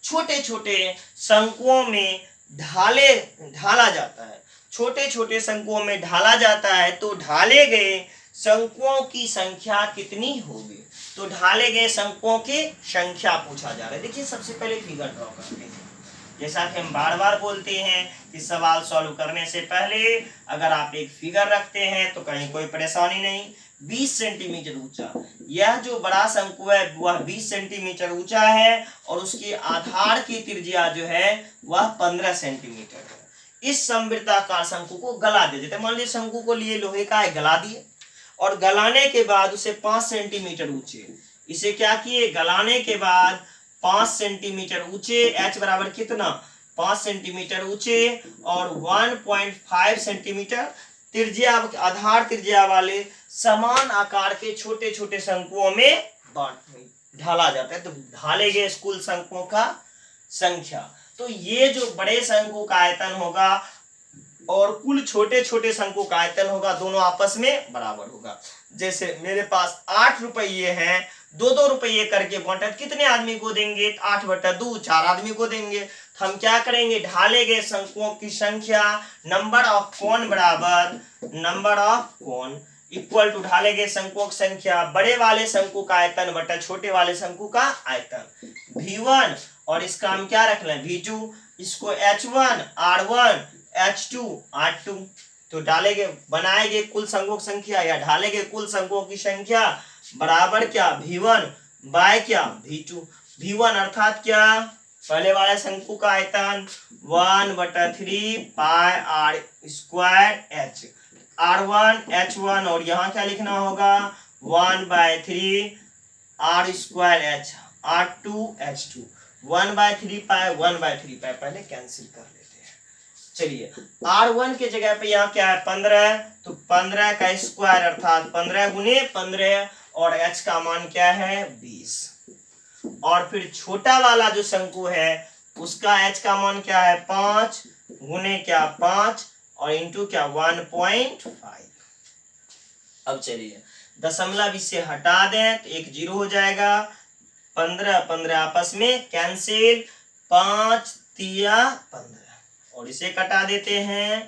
छोटे छोटे शंकुओं में ढाला जाता है। छोटे छोटे शंकुओं में ढाला जाता है, तो ढाले गए शंकुओं की संख्या कितनी होगी, तो ढाले गए शंकुओं की संख्या पूछा जा रहा है। देखिए सबसे पहले फिगर ड्रॉ करते हैं। जैसा कि हम बार बार बोलते हैं कि सवाल सॉल्व करने से पहले अगर आप एक फिगर रखते हैं तो कहीं कोई परेशानी नहीं, 20 सेंटीमीटर ऊंचा। यह जो बड़ा शंकु है वह 20 सेंटीमीटर ऊंचा है और उसकी आधार की त्रिज्या जो है वह 15 सेंटीमीटर है। इस समवृत्ताकार शंकु को गला दे देते, मान लीजिए शंकु को लिए लोहे का है, गला दिए और गलाने के बाद उसे 5 सेंटीमीटर ऊंचे, इसे क्या किए, गलाने के बाद 5 सेंटीमीटर ऊंचे, h बराबर कितना 5 सेंटीमीटर ऊंचे और 1.5 सेंटीमीटर त्रिज्या, आधार त्रिज्या वाले समान आकार के छोटे छोटे शंकुओं में ढाला जाता है। तो ढाले गए कुल शंकुओं का संख्या, तो ये जो बड़े शंकु का आयतन होगा और कुल छोटे छोटे शंकु का आयतन होगा, दोनों आपस में बराबर होगा। जैसे मेरे पास 8 रुपये हैं, 2-2 रुपये करके बांटा, कितने आदमी को देंगे, 8/2, 4 आदमी को देंगे। तो हम क्या करेंगे, ढाले गए शंकुओं की संख्या नंबर ऑफ कोन बराबर number of cone equal to ढाले गए शंकुओं की संख्या बड़े वाले शंकु का आयतन बटा छोटे वाले शंकु का आयतन V1, और इसका हम क्या रख लें V2, इसको H1 R1 H2 R2। तो डाले गए बनाए गए कुल शंकुओं की संख्या या ढाले गए कुल शंकुओं की संख्या बराबर क्या V1 बाय क्या V2। V1 अर्थात क्या, पहले वाले शंकु का आयतन 1/3 पाई R square H, R1 H1 और यहाँ क्या लिखना होगा 1/3 R square H, R2 H2, 1/3 पाई 1/3 पाई, पहले कैंसिल कर लेते हैं। चलिए R1 के जगह पे यहाँ क्या है 15, तो 15 का स्क्वायर अर्थात 15 गुने 15 और H का मान क्या है 20। और फिर छोटा वाला जो शंकु है उसका H का मान क्या है 5 गुने क्या 5 और इंटू क्या 1.5। अब चलिए दशमलव इससे हटा दें तो एक 0 हो जाएगा, 15 आपस में कैंसिल, 5 तिया 15 और इसे कटा देते हैं,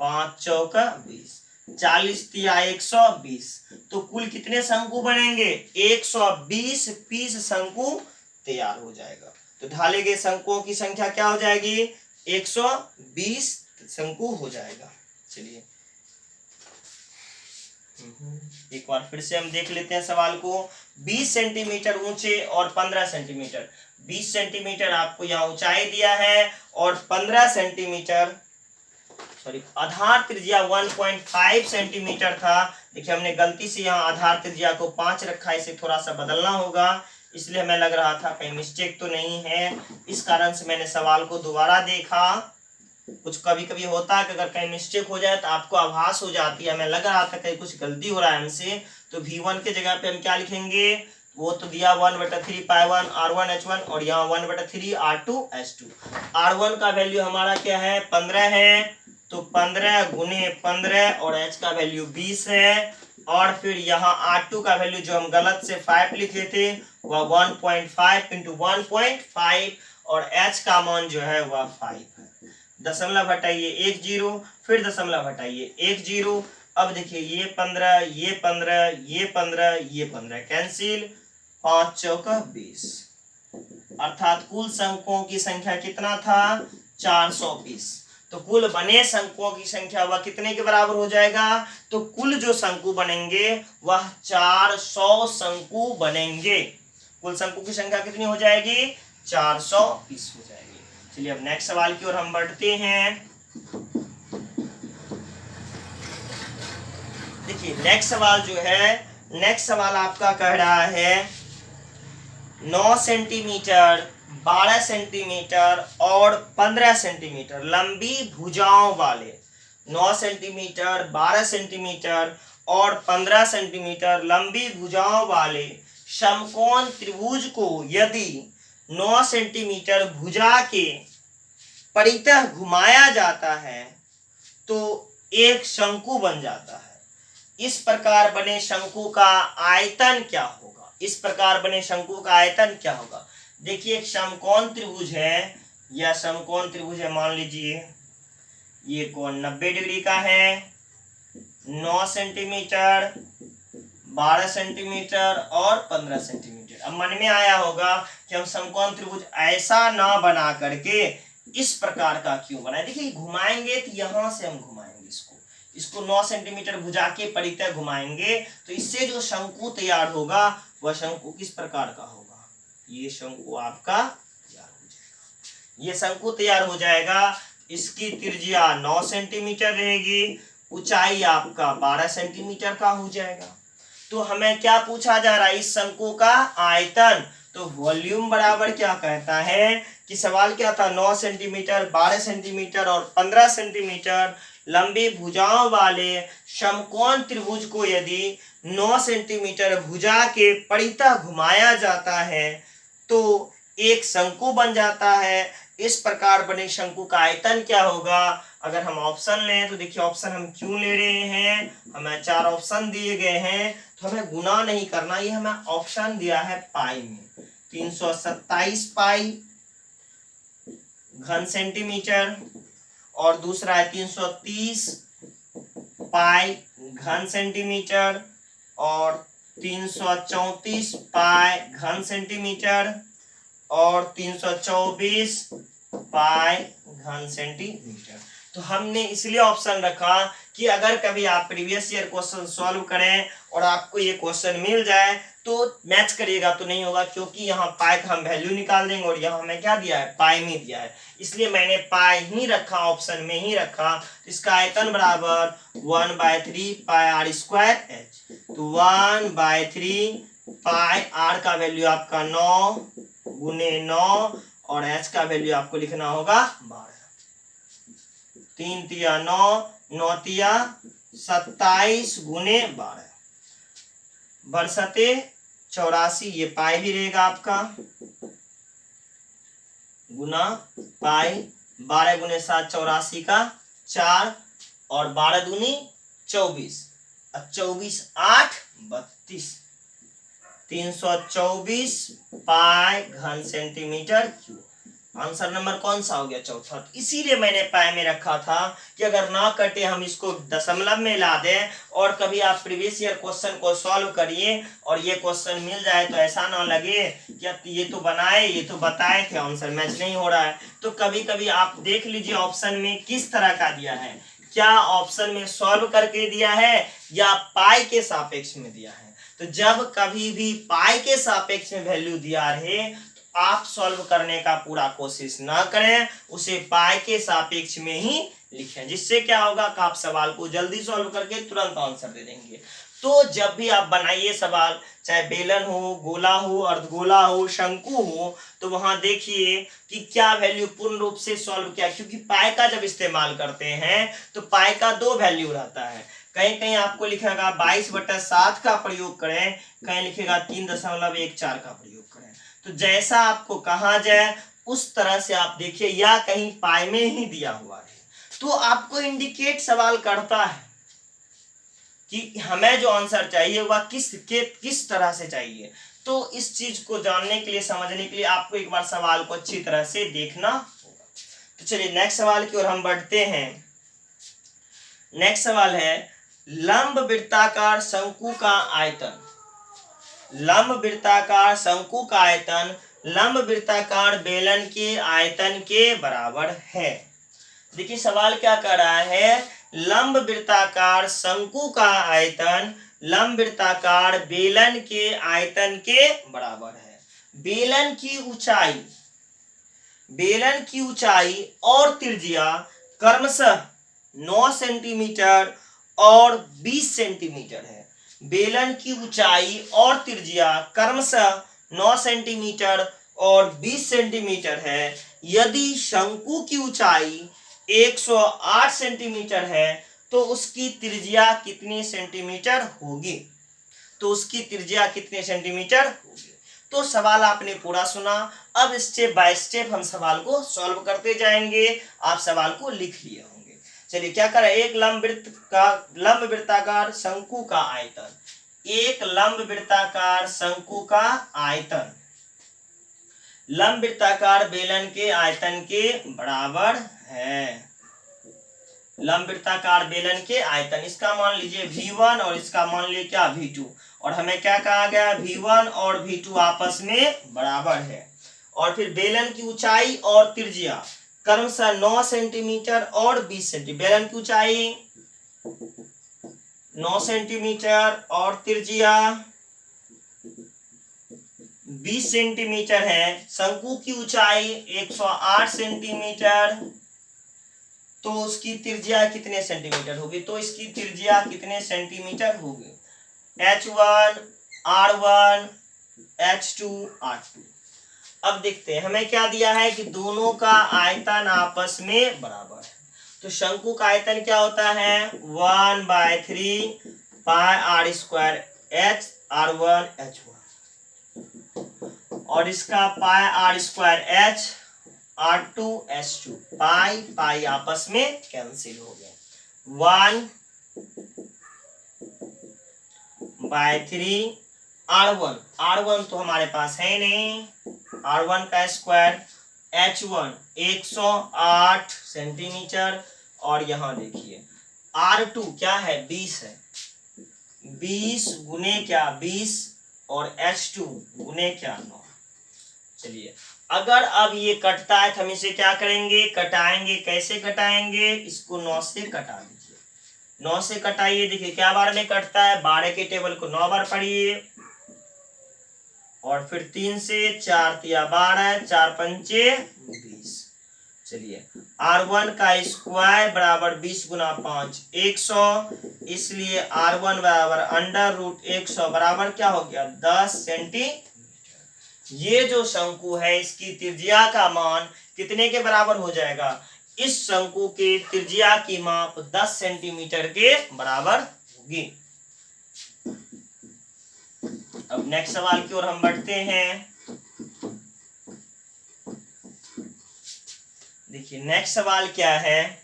5 चौका 20, 40 तिया 120। तो कुल कितने शंकु बनेंगे 120 पीस शंकु तैयार हो जाएगा। तो ढाले गए शंकुओं की संख्या क्या हो जाएगी 120 शंकु हो जाएगा। चलिए एक बार फिर से हम देख लेते हैं सवाल को। 20 सेंटीमीटर ऊंचे और 15 सेंटीमीटर, 20 सेंटीमीटर आपको यहाँ ऊंचाई दिया है और 15 सेंटीमीटर सॉरी आधार त्रिज्या 1.5 सेंटीमीटर था। देखिए हमने गलती से यहाँ आधार त्रिज्या को 5 रखा, इसे थोड़ा सा बदलना होगा, इसलिए हमें लग रहा था कहीं मिस्टेक तो नहीं है, इस कारण से मैंने सवाल को दोबारा देखा। कुछ कभी कभी होता है कि अगर कहीं मिस्टेक हो जाए तो आपको आभास हो जाती है, हमें लग रहा था कहीं कुछ गलती हो रहा है हमसे। तो V1 के जगह पे हम क्या लिखेंगे, वो तो दिया 1/3 पाई 1 R1 H1 और यहाँ 1/3 R2 H2। R1 का वैल्यू हमारा क्या है 15 है, तो 15 गुने 15 और H का वैल्यू 20 है। और फिर यहाँ R2 का वैल्यू जो हम गलत से 5 लिखे थे वह 1.5 इंटू 1.5 और H का मान जो है वह 5 है। दशमलव हटाइए 1 0, फिर दशमलव हटाइए 1 0। अब देखिए ये 15 ये 15 ये 15 ये 15 कैंसिल, 5 चौका 20 अर्थात कुल शंकुओं की संख्या कितना था 420। तो कुल बने शंकुओं की संख्या वह कितने के बराबर हो जाएगा, तो कुल जो शंकु बनेंगे वह 400 शंकु बनेंगे। कुल शंकु की संख्या कितनी हो जाएगी 420 हो जाएगी। चलिए अब नेक्स्ट सवाल की ओर हम बढ़ते हैं। देखिए नेक्स्ट सवाल जो है, नेक्स्ट सवाल आपका कह रहा है 9 सेंटीमीटर 12 सेंटीमीटर और 15 सेंटीमीटर लंबी भुजाओं वाले 9 सेंटीमीटर 12 सेंटीमीटर और 15 सेंटीमीटर लंबी भुजाओं वाले समकोण त्रिभुज को यदि 9 सेंटीमीटर भुजा के परितः घुमाया जाता है तो एक शंकु बन जाता है। इस प्रकार बने शंकु का आयतन क्या होगा, इस प्रकार बने शंकु का आयतन क्या होगा। देखिए एक समकोण त्रिभुज है, यह समकोण त्रिभुज है, मान लीजिए ये कोण 90 डिग्री का है, 9 सेंटीमीटर 12 सेंटीमीटर और 15 सेंटीमीटर। अब मन में आया होगा कि हम समकोण त्रिभुज ऐसा ना बना करके इस प्रकार का क्यों बनाए। देखिए घुमाएंगे तो यहां से हम घुमाएंगे इसको, इसको 9 सेंटीमीटर भुजा के परितः घुमाएंगे तो इससे जो शंकु तैयार होगा वह शंकु किस प्रकार का होगा, ये शंकु आपका तैयार हो जाएगा। ये शंकु तैयार हो जाएगा, इसकी त्रिज्या 9 सेंटीमीटर रहेगी, ऊंचाई आपका 12 सेंटीमीटर का हो जाएगा। तो हमें क्या पूछा जा रहा है, इस शंकु का आयतन। तो वॉल्यूम बराबर क्या कहता है कि सवाल क्या था, 9 सेंटीमीटर, 12 सेंटीमीटर और 15 सेंटीमीटर लंबी भुजाओं वाले समकोण त्रिभुज को यदि 9 सेंटीमीटर भुजा के परितः घुमाया जाता है तो एक शंकु बन जाता है। इस प्रकार बने शंकु का आयतन क्या होगा। अगर हम ऑप्शन लें तो देखिए ऑप्शन हम क्यों ले रहे हैं, हमें 4 ऑप्शन दिए गए हैं तो हमें गुना नहीं करना, ये हमें ऑप्शन दिया है पाई में 327 पाई घन सेंटीमीटर और दूसरा है 330 पाई घन सेंटीमीटर और 334 पाई घन सेंटीमीटर और 324 पाई घन सेंटीमीटर। तो हमने इसलिए ऑप्शन रखा कि अगर कभी आप प्रीवियस ईयर क्वेश्चन सॉल्व करें और आपको ये क्वेश्चन मिल जाए तो मैच करिएगा तो नहीं होगा, क्योंकि यहाँ पाई का हम वैल्यू निकाल देंगे और यहाँ हमें क्या दिया है, पाई में दिया है, इसलिए मैंने पाई ही रखा, ऑप्शन में ही रखा। इसका आयतन बराबर 1/3 पाई आर स्क्वायर एच। तो 1/3 पाई आर का वैल्यू आपका 9 गुने 9 और एच का वैल्यू आपको लिखना होगा 12। 3 तिया 9, 9 तिया 27 गुने 12 बरसते 84, ये पाई भी रहेगा आपका गुना पाई 12 गुने 7 84 का 4 और 12 दूनी 24 और 24 8 32 324 पाई घन सेंटीमीटर क्यूब। आंसर नंबर कौन सा हो गया, चौथा। इसीलिए मैंने पाई में रखा था कि अगर ना कटे हम इसको दशमलव में ला दें और कभी आप प्रीवियस ईयर क्वेश्चन को सॉल्व करिए और ये क्वेश्चन मिल जाए तो ऐसा ना लगे कि ये तो बनाए, ये तो बताए थे, आंसर मैच नहीं हो रहा है। तो कभी कभी आप देख लीजिए ऑप्शन में किस तरह का दिया है, क्या ऑप्शन में सॉल्व करके दिया है या पाई के सापेक्ष में दिया है। तो जब कभी भी पाई के सापेक्ष में वैल्यू दिया रहे आप सॉल्व करने का पूरा कोशिश ना करें, उसे पाई के सापेक्ष में ही लिखें, जिससे क्या होगा कि आप सवाल को जल्दी सॉल्व करके तुरंत आंसर दे देंगे। तो जब भी आप बनाइए सवाल, चाहे बेलन हो, गोला हो, अर्धगोला हो, शंकु हो, तो वहां देखिए कि क्या वैल्यू पूर्ण रूप से सॉल्व किया, क्योंकि पाई का जब इस्तेमाल करते हैं तो पाई का 2 वैल्यू रहता है। कहीं कहीं आपको लिखेगा 22/7 का प्रयोग करें, कहीं लिखेगा 3.14 का प्रयोग करें। तो जैसा आपको कहा जाए उस तरह से आप देखिए, या कहीं पाई में ही दिया हुआ है तो आपको इंडिकेट सवाल करता है कि हमें जो आंसर चाहिए वह किस तरह से चाहिए। तो इस चीज को जानने के लिए, समझने के लिए आपको एक बार सवाल को अच्छी तरह से देखना होगा। तो चलिए नेक्स्ट सवाल की ओर हम बढ़ते हैं। नेक्स्ट सवाल है लंब वृत्ताकार शंकु का आयतन। लंब वृत्ताकार शंकु का आयतन लंब वृत्ताकार बेलन के आयतन के बराबर है। देखिए सवाल क्या कर रहा है, लंब वृत्ताकार शंकु का आयतन लंब वृत्ताकार बेलन के आयतन के बराबर है। बेलन की ऊंचाई और त्रिज्या क्रमशः 9 सेंटीमीटर और 20 सेंटीमीटर है। बेलन की ऊंचाई और त्रिज्या क्रमशः 9 सेंटीमीटर और 20 सेंटीमीटर है। यदि शंकु की ऊंचाई 108 सेंटीमीटर है तो उसकी त्रिज्या कितनी सेंटीमीटर होगी। तो उसकी त्रिज्या कितने सेंटीमीटर होगी। तो सवाल आपने पूरा सुना, अब स्टेप बाय स्टेप हम सवाल को सॉल्व करते जाएंगे। आप सवाल को लिख लिए होंगे। चलिए क्या करें, एक लंब वृत्ताकार शंकु का आयतन, एक लंब वृत्ताकार शंकु का आयतन लंब वृत्ताकार बेलन के आयतन के बराबर है। लंब वृत्ताकार बेलन के आयतन, इसका मान लीजिए V1 और इसका मान लीजिए क्या V2, और हमें क्या कहा गया, V1 और V2 आपस में बराबर है। और फिर बेलन की ऊंचाई और त्रिज्या क्रमशः 9 सेंटीमीटर और 20 सेंटीमीटर। बेलन की ऊंचाई 9 सेंटीमीटर और त्रिज्या 20 सेंटीमीटर है। शंकु की ऊंचाई 108 सेंटीमीटर, तो उसकी त्रिज्या कितने सेंटीमीटर होगी? तो इसकी त्रिज्या कितने सेंटीमीटर होगी? H1 R1 H2 R2। अब देखते हैं हमें क्या दिया है कि दोनों का आयतन आपस में बराबर है। तो शंकु का आयतन क्या होता है? 1/3 पाई R square H R1 H1, और इसका pi R square H R2 H2। Pi pi आपस में कैंसिल हो गए। 1/3 R1 तो हमारे पास है नहीं, R1 का स्क्वायर H1 108 सेंटीमीटर, और यहां देखिए R2 क्या है? 20 है। 20 गुने क्या? 20, और H2 गुने क्या? 9। चलिए अगर अब ये कटता है तो हम इसे क्या करेंगे? कटाएंगे। कैसे कटाएंगे? इसको 9 से कटा दीजिए। 9 से कटाइए। देखिए क्या बार में कटता है? 12 के टेबल को 9 बार पढ़िए, और फिर 3 से 4 तिया 12, 4 पंचे 20। चलिए R1 का स्क्वायर बराबर 20 गुना 5 100, इसलिए R1 बराबर √100 बराबर क्या हो गया? 10 सेंटीमीटर। ये जो शंकु है इसकी त्रिज्या का मान कितने के बराबर हो जाएगा? इस शंकु के त्रिज्या की माप 10 सेंटीमीटर के बराबर होगी। अब नेक्स्ट सवाल की ओर हम बढ़ते हैं। देखिए नेक्स्ट सवाल क्या है?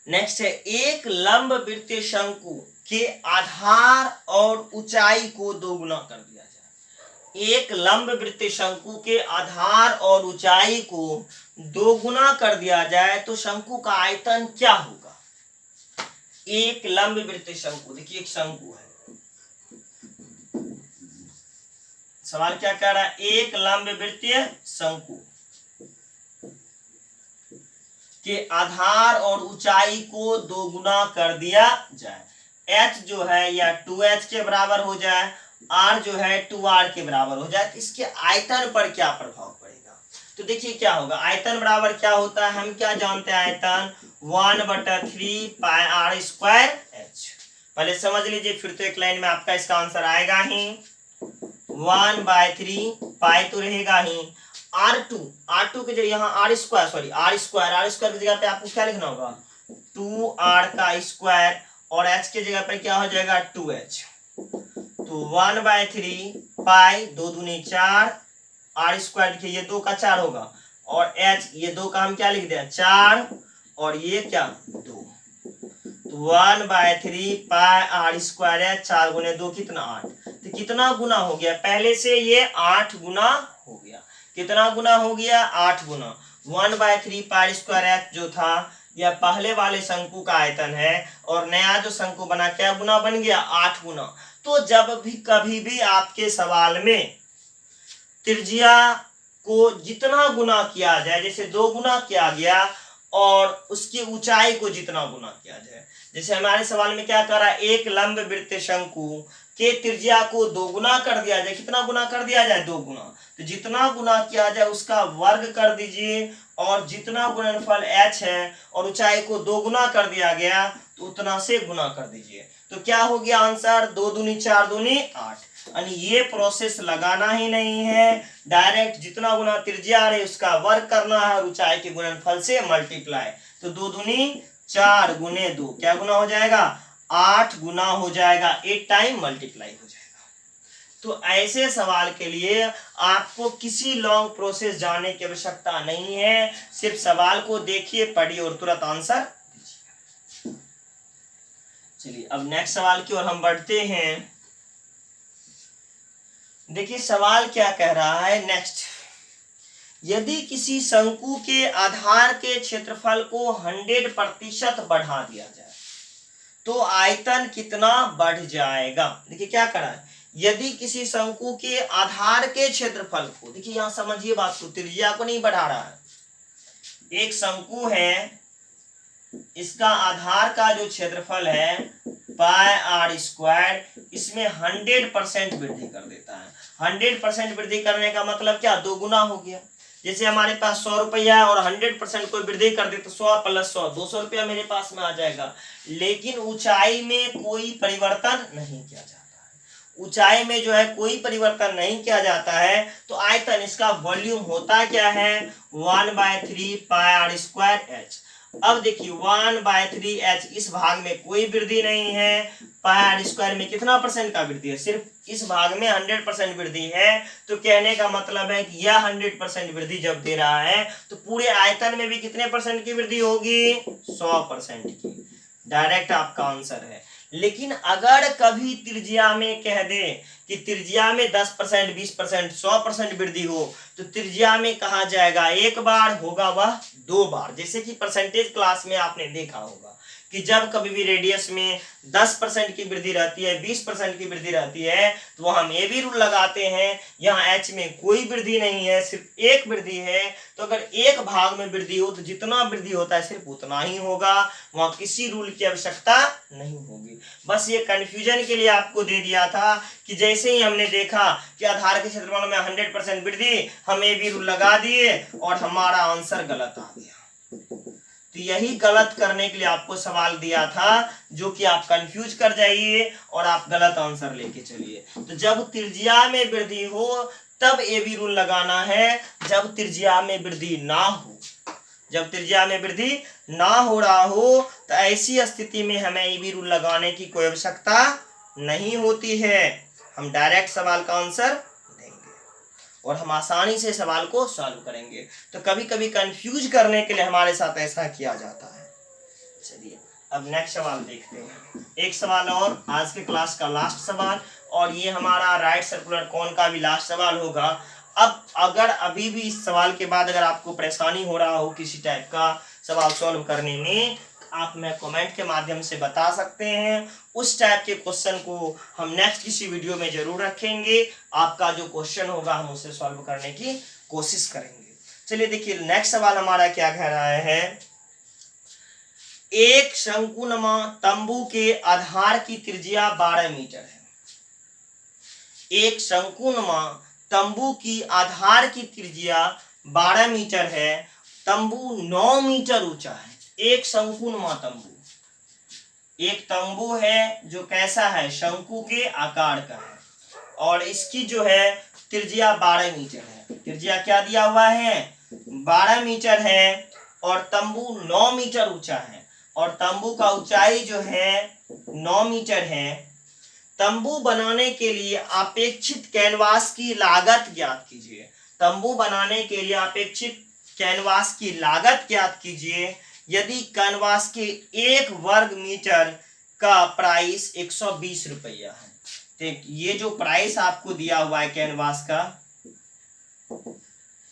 नेक्स्ट है एक लंब वृत्तीय शंकु के आधार और ऊंचाई को दोगुना कर दिया जाए। एक लंब वृत्तीय शंकु के आधार और ऊंचाई को दोगुना कर दिया जाए तो शंकु का आयतन क्या होगा? एक लंब वृत्तीय शंकु, देखिए एक शंकु है। सवाल क्या कह रहा है? एक लंब वृत्तीय शंकु के आधार और ऊंचाई को दोगुना कर दिया जाए। H जो है या 2H के बराबर हो जाए, R जो है 2R के बराबर हो जाए, तो इसके आयतन पर क्या प्रभाव पड़ेगा? तो देखिए क्या होगा। आयतन बराबर क्या होता है? हम क्या जानते हैं? आयतन 1/3 पाई आर स्क्वायर H। पहले समझ लीजिए, फिर तो एक लाइन में आपका इसका आंसर आएगा ही। 1/3 पाई तो रहेगा ही। R2 के जगह यहाँ R स्क्वायर की जगह पे आपको क्या लिखना होगा? 2R का स्क्वायर, और H के जगह पे क्या हो जाएगा? 2H। तो 1/3 पाई 2 दूनी 4, R स्क्वायर देखिए ये 2 का 4 होगा, और H ये 2 का हम क्या लिख दिया? 4, और ये क्या? 2। तो 1/3 पाई आर स्क्वायर है, 4 गुने 2 कितना? 8। तो कितना गुना हो गया? पहले से ये 8 गुना हो गया। कितना गुना हो गया? 8 गुना। 1/3 पाई स्क्वायर H जो था यह पहले वाले शंकु का आयतन है, और नया जो शंकु बना क्या गुना बन गया? 8 गुना। तो जब भी कभी भी आपके सवाल में त्रिज्या को जितना गुना किया जाए, जैसे 2 गुना किया गया, और उसकी ऊंचाई को जितना गुना किया जाए, जैसे हमारे सवाल में क्या कर रहा है? एक लंब वृत्तीय शंकु के त्रिज्या को 2 गुना कर दिया जाए। कितना गुना कर दिया जाए? 2 गुना। तो जितना गुना किया जाए उसका वर्ग कर दीजिए, और जितना गुणनफल h है और ऊंचाई को 2 गुना कर दिया गया तो उतना से गुना कर दीजिए। तो क्या हो गया आंसर? 2 दूनी 4 दूनी 8। यानी ये प्रोसेस लगाना ही नहीं है, डायरेक्ट जितना गुना त्रिज्या आ रही उसका वर्ग करना है और ऊंचाई के गुणनफल से मल्टीप्लाई। तो 2 दूनी 4 गुने 2 क्या गुना हो जाएगा? 8 गुना हो जाएगा। 8 टाइम मल्टीप्लाई हो जाएगा। तो ऐसे सवाल के लिए आपको किसी लॉन्ग प्रोसेस जाने की आवश्यकता नहीं है, सिर्फ सवाल को देखिए, पढ़िए और तुरंत आंसर दीजिए। चलिए अब नेक्स्ट सवाल की ओर हम बढ़ते हैं। देखिए सवाल क्या कह रहा है। नेक्स्ट, यदि किसी शंकु के आधार के क्षेत्रफल को 100% बढ़ा दिया जाए तो आयतन कितना बढ़ जाएगा? देखिए क्या करा है। यदि किसी शंकु के आधार के क्षेत्रफल को, देखिए यहां समझिए बात को, त्रिज्या को नहीं बढ़ा रहा है। एक शंकु है, इसका आधार का जो क्षेत्रफल है पाई आर स्क्वायर, इसमें 100% वृद्धि कर देता है। 100% वृद्धि करने का मतलब क्या, 2 गुना हो गया। जैसे हमारे पास 100 रुपया है और 100% कोई वृद्धि कर दे तो 100 प्लस 100 200 रुपया मेरे पास में आ जाएगा। लेकिन ऊंचाई में कोई परिवर्तन नहीं किया जाता है। ऊंचाई में जो है कोई परिवर्तन नहीं किया जाता है, तो आयतन इसका वॉल्यूम होता क्या है, 1/3 पाई आर स्क्वायर एच। अब देखिए 1/3 एच, इस भाग में कोई वृद्धि नहीं है। पाई आर स्क्वायर में कितना परसेंट का वृद्धि है, सिर्फ इस भाग में 100% वृद्धि है। तो कहने का मतलब है कि यह 100% वृद्धि जब दे रहा है तो पूरे आयतन में भी कितने परसेंट की वृद्धि होगी, 100% की। डायरेक्ट आपका आंसर है। लेकिन अगर कभी त्रिज्या में कह दे कि त्रिज्या में 10%, 20%, 100% वृद्धि हो, तो त्रिज्या में कहा जाएगा एक बार, होगा वह 2 बार। जैसे कि परसेंटेज क्लास में आपने देखा होगा कि जब कभी भी रेडियस में 10% की वृद्धि रहती है, 20% की वृद्धि रहती है, तो हम ये भी रूल लगाते हैं, यहाँ एच में कोई वृद्धि नहीं है, सिर्फ एक वृद्धि है। तो अगर एक भाग में वृद्धि हो तो जितना वृद्धि होता है सिर्फ उतना ही होगा, वहां किसी रूल की आवश्यकता नहीं होगी। बस ये कंफ्यूजन के लिए आपको दे दिया था कि जैसे ही हमने देखा कि आधार के क्षेत्रफल में 100% वृद्धि, हम ये भी रूल लगा दिए और हमारा आंसर गलत आ गया। तो यही गलत करने के लिए आपको सवाल दिया था, जो कि आप कंफ्यूज कर जाइए और आप गलत आंसर लेके चलिए। तो जब त्रिज्या में वृद्धि हो तब ए बी रूल लगाना है, जब त्रिज्या में वृद्धि ना हो। जब त्रिज्या में वृद्धि ना हो रहा हो तो ऐसी स्थिति में हमें ए बी रूल लगाने की कोई आवश्यकता नहीं होती है। हम डायरेक्ट सवाल का आंसर और हम आसानी से सवाल को सॉल्व करेंगे। तो कभी कभी कंफ्यूज करने के लिए हमारे साथ ऐसा किया जाता है। चलिए अब नेक्स्ट सवाल देखते हैं। एक सवाल और, आज के क्लास का लास्ट सवाल, और ये हमारा राइट सर्कुलर कोन का भी लास्ट सवाल होगा। अब अगर अभी भी इस सवाल के बाद अगर आपको परेशानी हो रहा हो किसी टाइप का सवाल सॉल्व करने में, आप मैं कमेंट के माध्यम से बता सकते हैं। उस टाइप के क्वेश्चन को हम नेक्स्ट किसी वीडियो में जरूर रखेंगे। आपका जो क्वेश्चन होगा हम उसे सॉल्व करने की कोशिश करेंगे। चलिए देखिए नेक्स्ट सवाल हमारा क्या कह रहा है। एक शंकुनुमा तंबू के आधार की त्रिज्या 12 मीटर है। एक शंकुनुमा तंबू की आधार की त्रिज्या 12 मीटर है। तंबू 9 मीटर ऊंचा है। एक शंकुनुमा तंबू, एक तंबू है जो कैसा है, शंकु के आकार का है, और इसकी जो है त्रिज्या 12 मीटर है। त्रिज्या क्या दिया हुआ है, 12 मीटर है, और तंबू 9 मीटर ऊंचा है, और तंबू का ऊंचाई जो है 9 मीटर है। तंबू बनाने के लिए अपेक्षित कैनवास की लागत ज्ञात कीजिए। तंबू बनाने के लिए अपेक्षित कैनवास की लागत ज्ञात कीजिए। यदि कैनवास के 1 वर्ग मीटर का प्राइस 120 रुपया है, तो ये जो प्राइस आपको दिया हुआ है कैनवास का,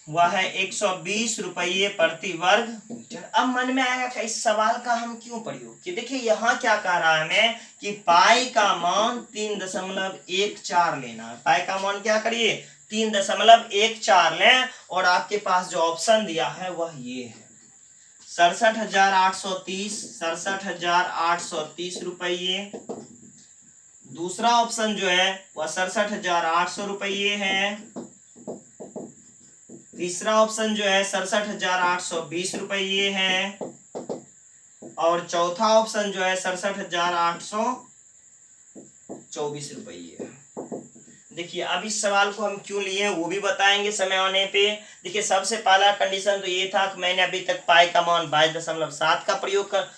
वह है 120 रुपये प्रति वर्ग मीटर। अब मन में आएगा कि इस सवाल का हम क्यों प्रयोग किए। देखिए यहाँ क्या कह रहा है मैं कि पाई का मान 3.14 लेना है। पाई का मान क्या करिए, 3.14 लें, और आपके पास जो ऑप्शन दिया है वह ये है 67,830 रुपये। दूसरा ऑप्शन जो है वह 67,800 रुपये है। तीसरा ऑप्शन जो है 67,820 रुपये है, और चौथा ऑप्शन जो है 67,824 रुपये है। देखिए अब इस सवाल को हम क्यों लिए वो भी बताएंगे समय आने पे। देखिए सबसे पहला कंडीशन तो ये था कि मैंने अभी तक पाई का मान 22.7 का प्रयोग कर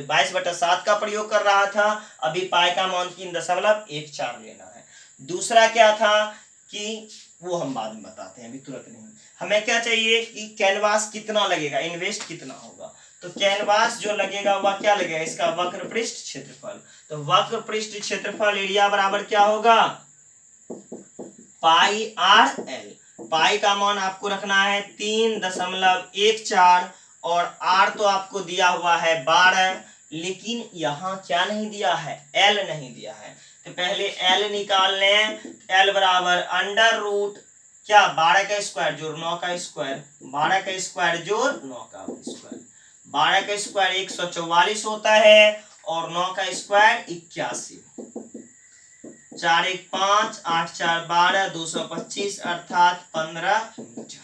22/7 का प्रयोग कर रहा था। अभी पाई का मान 3.14 लेना है। दूसरा क्या था कि वो हम बाद में बताते हैं, अभी तुरंत नहीं। हमें क्या चाहिए कि कैनवास कितना लगेगा, इन्वेस्ट कितना होगा। तो कैनवास जो लगेगा वह क्या लगेगा, इसका वक्र पृष्ठ क्षेत्रफल। तो वक्र पृष्ठ क्षेत्रफल एरिया बराबर क्या होगा, पाई आर एल। पाई का मान आपको रखना है 3.14, और आर तो आपको दिया हुआ है 12, लेकिन यहाँ क्या नहीं दिया है, एल नहीं दिया है। तो पहले एल निकाल लें। एल बराबर अंडर रूट क्या, 12 का स्क्वायर जोड़ 9 का स्क्वायर, 12 का स्क्वायर जोड़ 9 का स्क्वायर, 12 का स्क्वायर 144 होता है और 9 का स्क्वायर 81। 4 1 5 8 4 12 225 अर्थात 15 मीटर।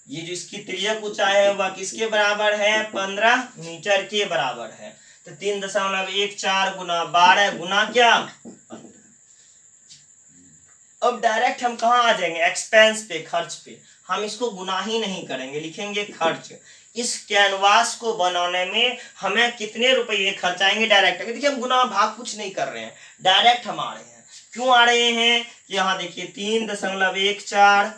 ये जो इसकी तिर्यक ऊंचाई है वह किसके बराबर है? 15 मीटर के बराबर है। तो 3.14 गुना 12 गुना क्या? 15। अब डायरेक्ट हम कहाँ आ जाएंगे? एक्सपेंस पे, खर्च पे। हम इसको गुना ही नहीं करेंगे, लिखेंगे खर्च। इस कैनवास को बनाने में हमें कितने रुपये खर्च आएंगे? डायरेक्ट। देखिए हम गुना भाग कुछ नहीं कर रहे हैं, डायरेक्ट हम आ रहे हैं। क्यों आ रहे हैं? यहाँ देखिए 3.14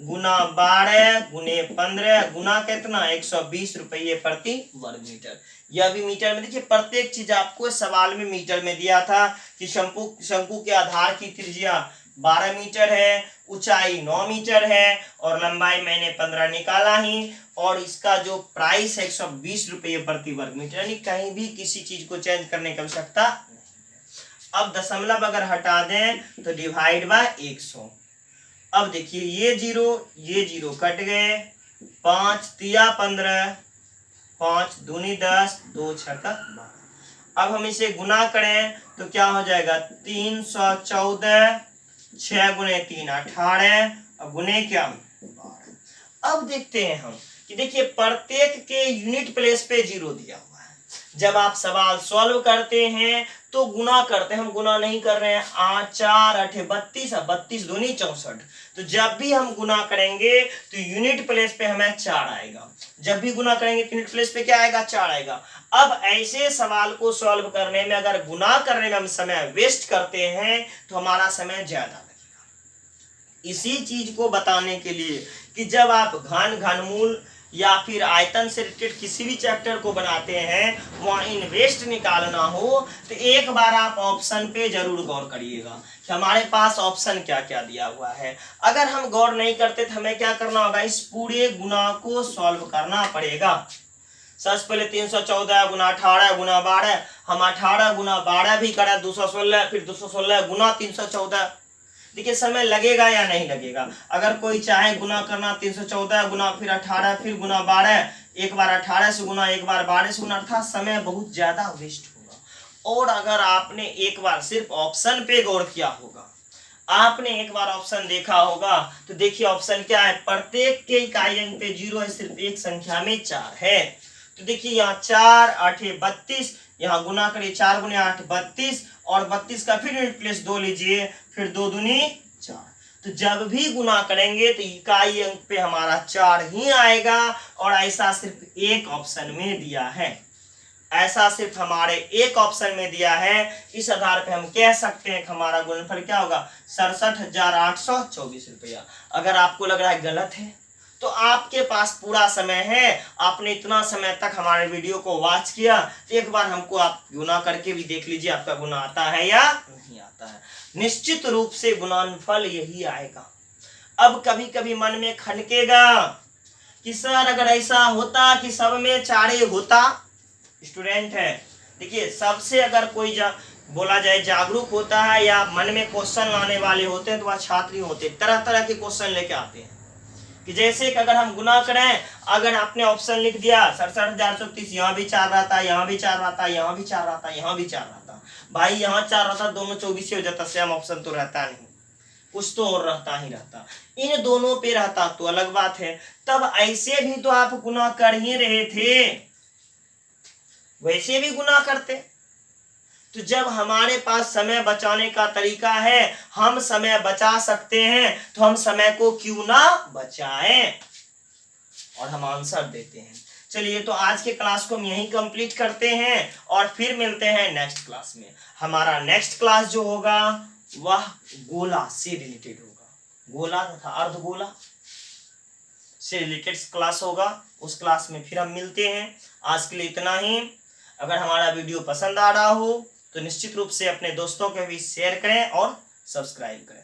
गुना 12 गुने 15 गुना कितना? 120 रुपये प्रति वर्ग मीटर। यह भी मीटर में। देखिए प्रत्येक चीज आपको सवाल में मीटर में दिया था कि शंकु के आधार की त्रिज्या 12 मीटर है, ऊंचाई 9 मीटर है और लंबाई मैंने 15 निकाला ही, और इसका जो प्राइस है 120 रुपये प्रति वर्ग मीटर। यानी कहीं भी किसी चीज को चेंज करने की आवश्यकता नहीं है। अब दशमलव अगर हटा दें तो डिवाइड बाय 100। अब देखिए ये जीरो कट गए, 5 तिया 15, 5 दूनी 10, 2 छक्का 12। अब हम इसे गुना करें तो क्या हो जाएगा? 314, 6 गुने 3 18, अब गुने क्या? 12। अब देखते हैं हम कि देखिए प्रत्येक के यूनिट प्लेस पे जीरो दिया हुआ है। जब आप सवाल सॉल्व करते हैं तो गुना करते हैं, हम गुना नहीं कर रहे हैं। 8 4 8 32, 32 दूनी 64। तो जब भी हम गुना करेंगे तो यूनिट प्लेस पे हमें 4 आएगा। जब भी गुना करेंगे तो यूनिट प्लेस पे क्या आएगा? 4 आएगा। अब ऐसे सवाल को सॉल्व करने में अगर गुना करने में हम समय वेस्ट करते हैं तो हमारा समय ज्यादा लगेगा। इसी चीज को बताने के लिए कि जब आप घनमूल या फिर आयतन से रिलेटेड किसी भी चैप्टर को बनाते हैं, वहां इन्वेस्ट निकालना हो तो एक बार आप ऑप्शन पे जरूर गौर करिएगा कि हमारे पास ऑप्शन क्या क्या दिया हुआ है। अगर हम गौर नहीं करते तो हमें क्या करना होगा? इस पूरे गुना को सॉल्व करना पड़ेगा। सबसे पहले 314 गुना 18 गुना 12, हम 18 गुना 12 भी करें 216, फिर 216 गुना 314। देखिए समय लगेगा या नहीं लगेगा? अगर कोई चाहे गुना करना 314 गुना फिर 18 फिर गुना 12, एक बार 18 से गुना एक बार 12 से गुना, अर्थात समय बहुत ज्यादा वेस्ट होगा। और अगर आपने एक बार सिर्फ ऑप्शन पे गौर किया होगा, आपने एक बार ऑप्शन देखा होगा, तो देखिए ऑप्शन क्या है? प्रत्येक के इकाई अंक पे जीरो है, सिर्फ एक संख्या में 4 है। तो देखिए यहाँ 4 8 32, यहाँ गुना करिए 4 गुने 8 32, और 32 का फिर यूनिट प्लेस 2 लीजिए, फिर 2 दूनी 4। तो जब भी गुना करेंगे तो इकाई अंक पे हमारा 4 ही आएगा, और ऐसा सिर्फ एक ऑप्शन में दिया है। ऐसा सिर्फ हमारे एक ऑप्शन में दिया है। इस आधार पे हम कह सकते हैं कि हमारा गुणनफल क्या होगा? 67,824 रुपया। अगर आपको लग रहा है गलत है तो आपके पास पूरा समय है, आपने इतना समय तक हमारे वीडियो को वॉच किया, तो एक बार हमको आप गुना करके भी देख लीजिए आपका गुना आता है या नहीं आता है। निश्चित रूप से गुणनफल यही आएगा। अब कभी कभी मन में खटकेगा कि सर अगर ऐसा होता कि सब में 4 होता। स्टूडेंट है, देखिए सबसे अगर कोई बोला जाए जागरूक होता है या मन में क्वेश्चन लाने वाले होते हैं तो वह छात्र ही होते हैं। तरह तरह के क्वेश्चन लेके आते हैं कि जैसे कि अगर हम गुना करें, अगर आपने ऑप्शन लिख दिया 67,430, यहाँ भी 4 रहता, यहाँ भी 4 रहता, यहाँ भी 4 रहता, यहाँ भी 4 रहता, भाई यहाँ 4 रहता, दोनों 24 हो जाता, सेम ऑप्शन तो रहता नहीं, कुछ तो और रहता ही रहता। इन दोनों पे रहता तो अलग बात है। तब ऐसे भी तो आप गुना कर ही रहे थे, वैसे भी गुना करते। तो जब हमारे पास समय बचाने का तरीका है, हम समय बचा सकते हैं, तो हम समय को क्यों ना बचाएं, और हम आंसर देते हैं। चलिए तो आज के क्लास को हम यहीं कंप्लीट करते हैं और फिर मिलते हैं नेक्स्ट क्लास में। हमारा नेक्स्ट क्लास जो होगा वह गोला से रिलेटेड होगा, गोला तथा अर्धगोला से रिलेटेड क्लास होगा। उस क्लास में फिर हम मिलते हैं। आज के लिए इतना ही। अगर हमारा वीडियो पसंद आ रहा हो तो निश्चित रूप से अपने दोस्तों के भी शेयर करें और सब्सक्राइब करें।